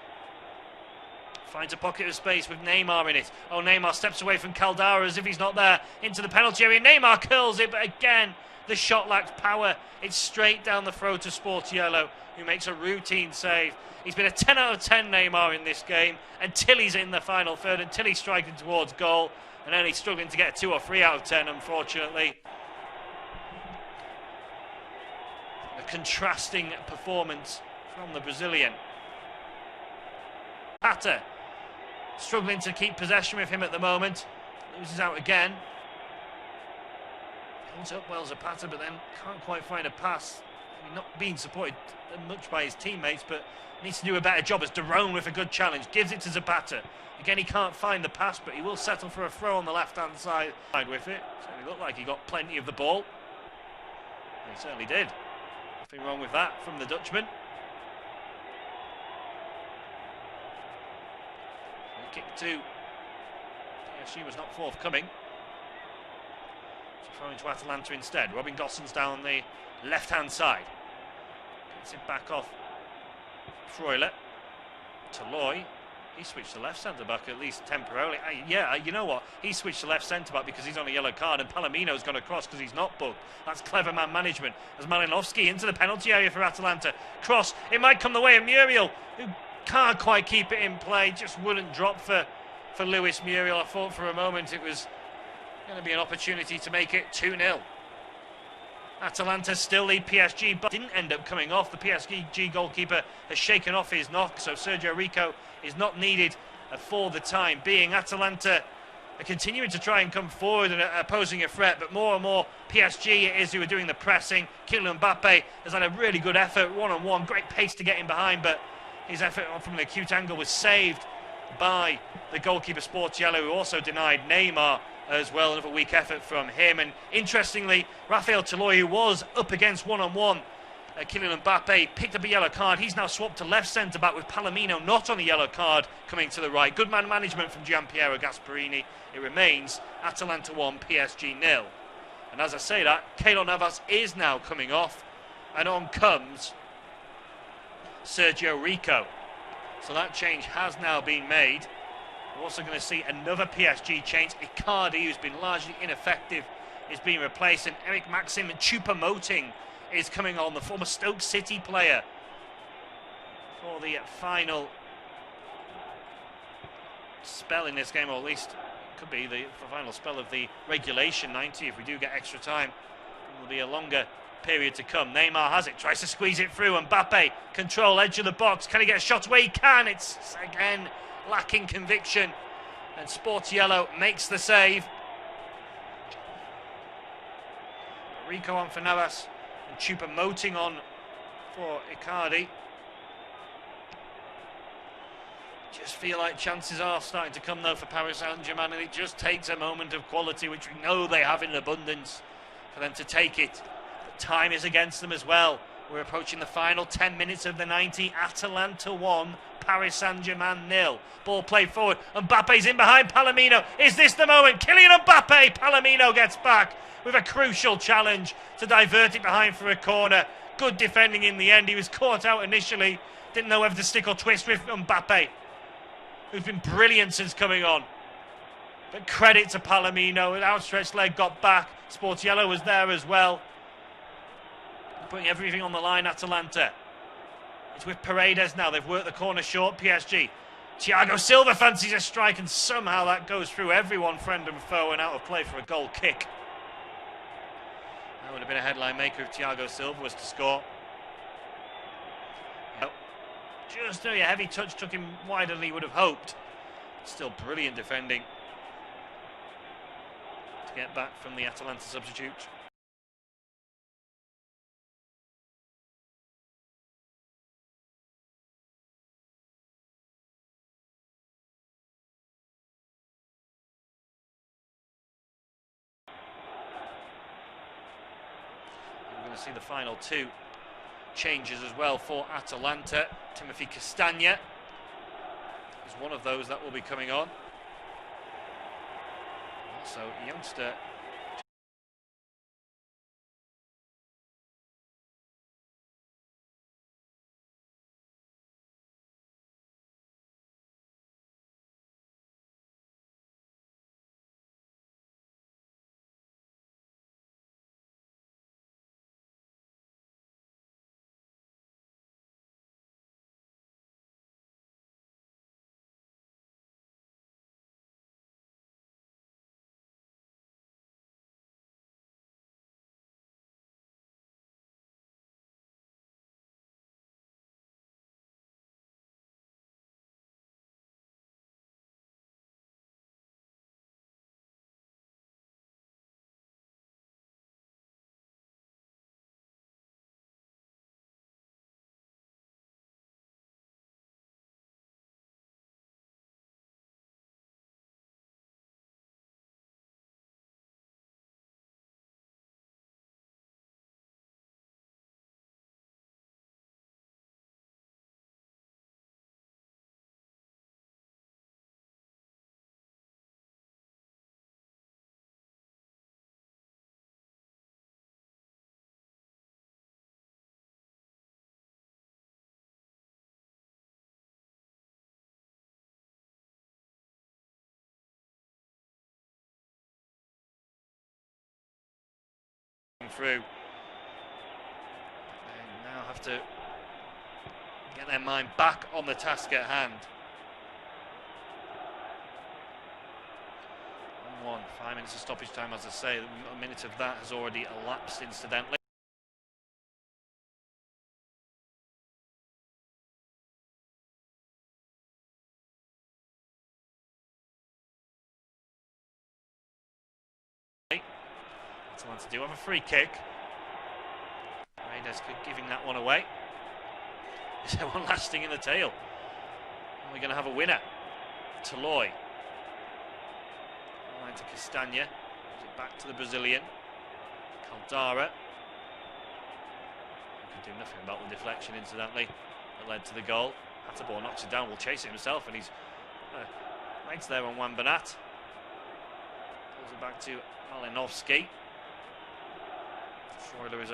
S2: finds a pocket of space with Neymar in it. Oh, Neymar steps away from Caldara as if he's not there, into the penalty area. Neymar curls it, but again, the shot lacks power. It's straight down the throat to Sportiello, who makes a routine save. He's been a 10 out of 10, Neymar, in this game, until he's in the final third, until he's striking towards goal, and then he's struggling to get a 2 or 3 out of 10, unfortunately. A contrasting performance from the Brazilian. Zapata struggling to keep possession with him at the moment. Loses out again. Holds up well Zapata, but then can't quite find a pass. Not being supported much by his teammates, but needs to do a better job, as Derone with a good challenge gives it to Zapata. Again, he can't find the pass, but he will settle for a throw on the left-hand side with it. Certainly looked like he got plenty of the ball. And he certainly did. Nothing wrong with that from the Dutchman. to PSG was not forthcoming. So throwing to Atalanta instead. Robin Gossen's down the left-hand side. Gets it back off Freuler. Toloi. He switched to left centre-back at least temporarily. You know what? He switched to left centre-back because he's on a yellow card, and Palomino's gone across because he's not booked. That's clever man management. As Malinowski into the penalty area for Atalanta. Cross. It might come the way of Muriel, who can't quite keep it in play. Just wouldn't drop for Luis Muriel. I thought for a moment it was going to be an opportunity to make it 2-0. Atalanta still lead PSG, but didn't end up coming off. The PSG goalkeeper has shaken off his knock, so Sergio Rico is not needed for the time being. Atalanta are continuing to try and come forward and posing a threat, but more and more PSG it is who are doing the pressing. Kylian Mbappe has had a really good effort, one-on-one, great pace to get in behind, but his effort from an acute angle was saved by the goalkeeper Sportiello, who also denied Neymar as well. Another weak effort from him. And interestingly, Rafael Toloi, who was up against one-on-one Kylian Mbappe, picked up a yellow card. He's now swapped to left centre-back with Palomino not on a yellow card coming to the right. Good man management from Gianpiero Gasperini. It remains Atalanta 1, PSG 0. And as I say that, Keylor Navas is now coming off, and on comes Sergio Rico. So that change has now been made. We're also going to see another PSG change. Icardi, who's been largely ineffective, is being replaced, and Eric Maxim Choupo-Moting is coming on, the former Stoke City player, for the final spell in this game, or at least it could be the final spell of the regulation 90 if we do get extra time. It will be a longer period to come. Neymar has it, tries to squeeze it through. Mbappe, control, edge of the box. Can he get a shot away? He can. It's again lacking conviction, and Sportiello makes the save. Rico on for Navas, and Choupo-Moting on for Icardi. Just feel like chances are starting to come though for Paris Saint-Germain, and it just takes a moment of quality, which we know they have in abundance, for them to take it. But time is against them as well. We're approaching the final 10 minutes of the 90. Atalanta 1, Paris Saint-Germain 0. Ball played forward. Mbappe's in behind Palomino. Is this the moment? Kylian Mbappe! Palomino gets back with a crucial challenge to divert it behind for a corner. Good defending in the end. He was caught out initially. Didn't know whether to stick or twist with Mbappe, who's been brilliant since coming on. But credit to Palomino. An outstretched leg got back. Sportiello was there as well, putting everything on the line. Atalanta. It's with Paredes now. They've worked the corner short, PSG. Thiago Silva fancies a strike, and somehow that goes through everyone, friend and foe, and out of play for a goal kick. That would have been a headline maker if Thiago Silva was to score. Just a heavy touch took him wider than he would have hoped. Still brilliant defending to get back from the Atalanta substitute. We're going to see the final two changes as well for Atalanta. Timothy Castagna is one of those that will be coming on. Also, youngster breaking through. They now have to get their mind back on the task at hand. 1-1, 5 minutes of stoppage time, as I say. A minute of that has already elapsed incidentally. Atalanta do have a free kick. Paredes giving that one away. Is there one lasting in the tail? Are we going to have a winner? Toloi. Line to Castagna. Gives it back to the Brazilian. Caldara. Could do nothing about the deflection, incidentally, that led to the goal. Hatterborn knocks it down, will chase it himself, and he's right there on Wambanat. Pulls it back to Malinovsky. Freuler is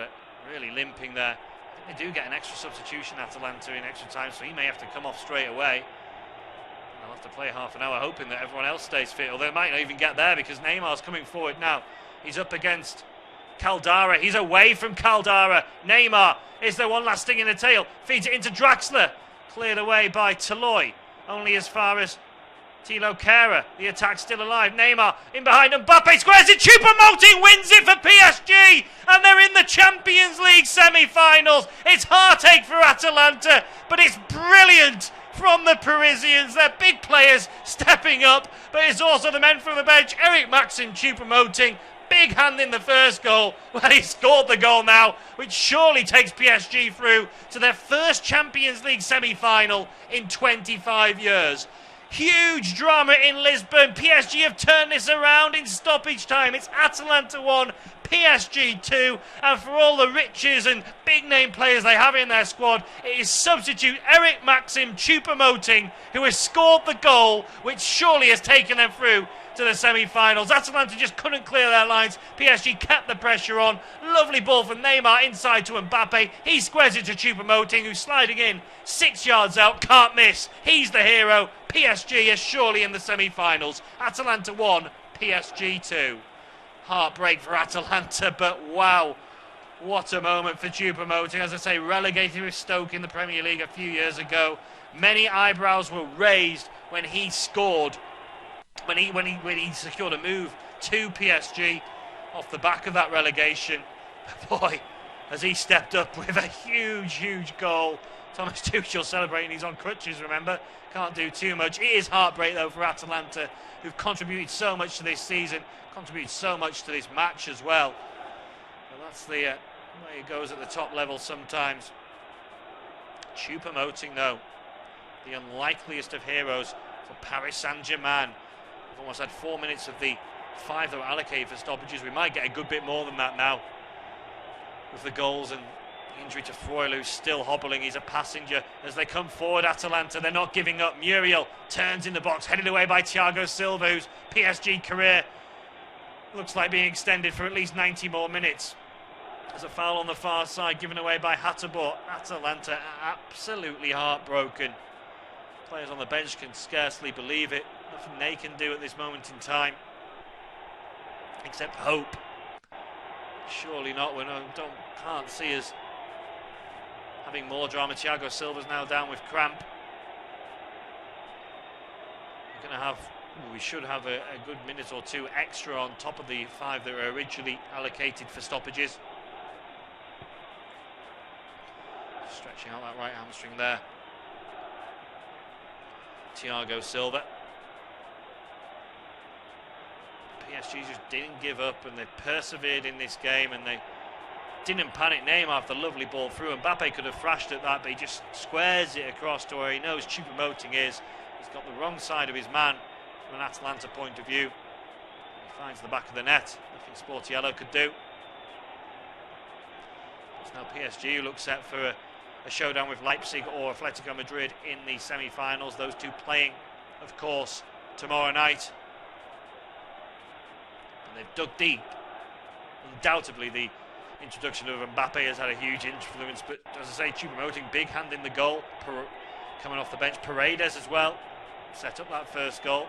S2: really limping there. I think they do get an extra substitution, Atalanta, in extra time, so he may have to come off straight away. And they'll have to play half an hour hoping that everyone else stays fit, or they might not even get there because Neymar's coming forward now. He's up against Caldara. He's away from Caldara. Neymar, is there one last thing in the tail? Feeds it into Draxler. Cleared away by Toloi. Only as far as Thilo Kehrer. The attack's still alive. Neymar in behind Mbappe. Squares it. Choupo-Moting wins it for PSG. And they're in the Champions League semi-finals. It's heartache for Atalanta, but it's brilliant from the Parisians. They're big players stepping up, but it's also the men from the bench. Eric Maxim Choupo-Moting. Big hand in the first goal. Well, he scored the goal now, which surely takes PSG through to their first Champions League semi-final in 25 years. Huge drama in Lisbon. PSG have turned this around in stoppage time. It's Atalanta 1, PSG 2. And for all the riches and big name players they have in their squad, it is substitute Eric Maxim Choupo-Moting who has scored the goal, which surely has taken them through to the semi-finals. Atalanta just couldn't clear their lines. PSG kept the pressure on. Lovely ball from Neymar inside to Mbappe. He squares it to Choupo-Moting, who's sliding in 6 yards out. Can't miss. He's the hero. PSG is surely in the semi-finals. Atalanta 1, PSG 2. Heartbreak for Atalanta, but wow, what a moment for Choupo-Moting. As I say, relegated with Stoke in the Premier League a few years ago. Many eyebrows were raised when he scored. When he secured a move to PSG off the back of that relegation. Boy, has he stepped up with a huge goal. Thomas Tuchel celebrating, he's on crutches, remember. Can't do too much. It is heartbreak though for Atalanta, who've contributed so much to this season, contributed so much to this match as well. But that's the way it goes at the top level sometimes. Choupo-Moting though, the unlikeliest of heroes for Paris Saint-Germain. We've almost had 4 minutes of the 5 that were allocated for stoppages. We might get a good bit more than that now with the goals and the injury to Freuler, who's still hobbling. He's a passenger as they come forward. Atalanta, they're not giving up. Muriel turns in the box, headed away by Thiago Silva, whose PSG career looks like being extended for at least 90 more minutes. There's a foul on the far side given away by Hatterborn. Atalanta absolutely heartbroken. Players on the bench can scarcely believe it. Nothing they can do at this moment in time except hope. Surely not. We can't see us having more drama. Thiago Silva's now down with cramp. We should have a good minute or two extra on top of the 5 that were originally allocated for stoppages. Stretching out that right hamstring there. Thiago Silva. PSG just didn't give up and they persevered in this game and they didn't panic. Neymar after the lovely ball through. Mbappe could have thrashed at that, but he just squares it across to where he knows Choupo-Moting is. He's got the wrong side of his man from an Atalanta point of view. He finds the back of the net. Nothing Sportiello could do. It's now PSG who look set for a showdown with Leipzig or Atletico Madrid in the semi-finals. Those two playing, of course, tomorrow night. And they've dug deep. Undoubtedly, the introduction of Mbappe has had a huge influence, but as I say, Choupo-Moting, big hand in the goal, coming off the bench. Paredes as well, set up that first goal.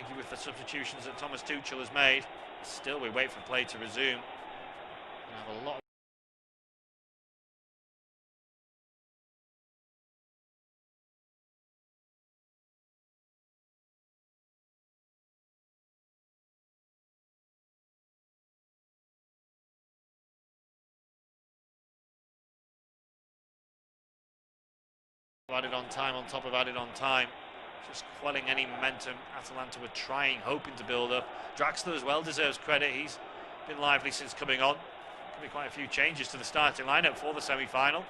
S2: particularly with the substitutions that Thomas Tuchel has made. Still, we wait for play to resume. We have a lot. Added on time on top of added on time, just quelling any momentum Atalanta were trying, hoping to build up. Draxler as well deserves credit. He's been lively since coming on. Could be quite a few changes to the starting lineup for the semi-final.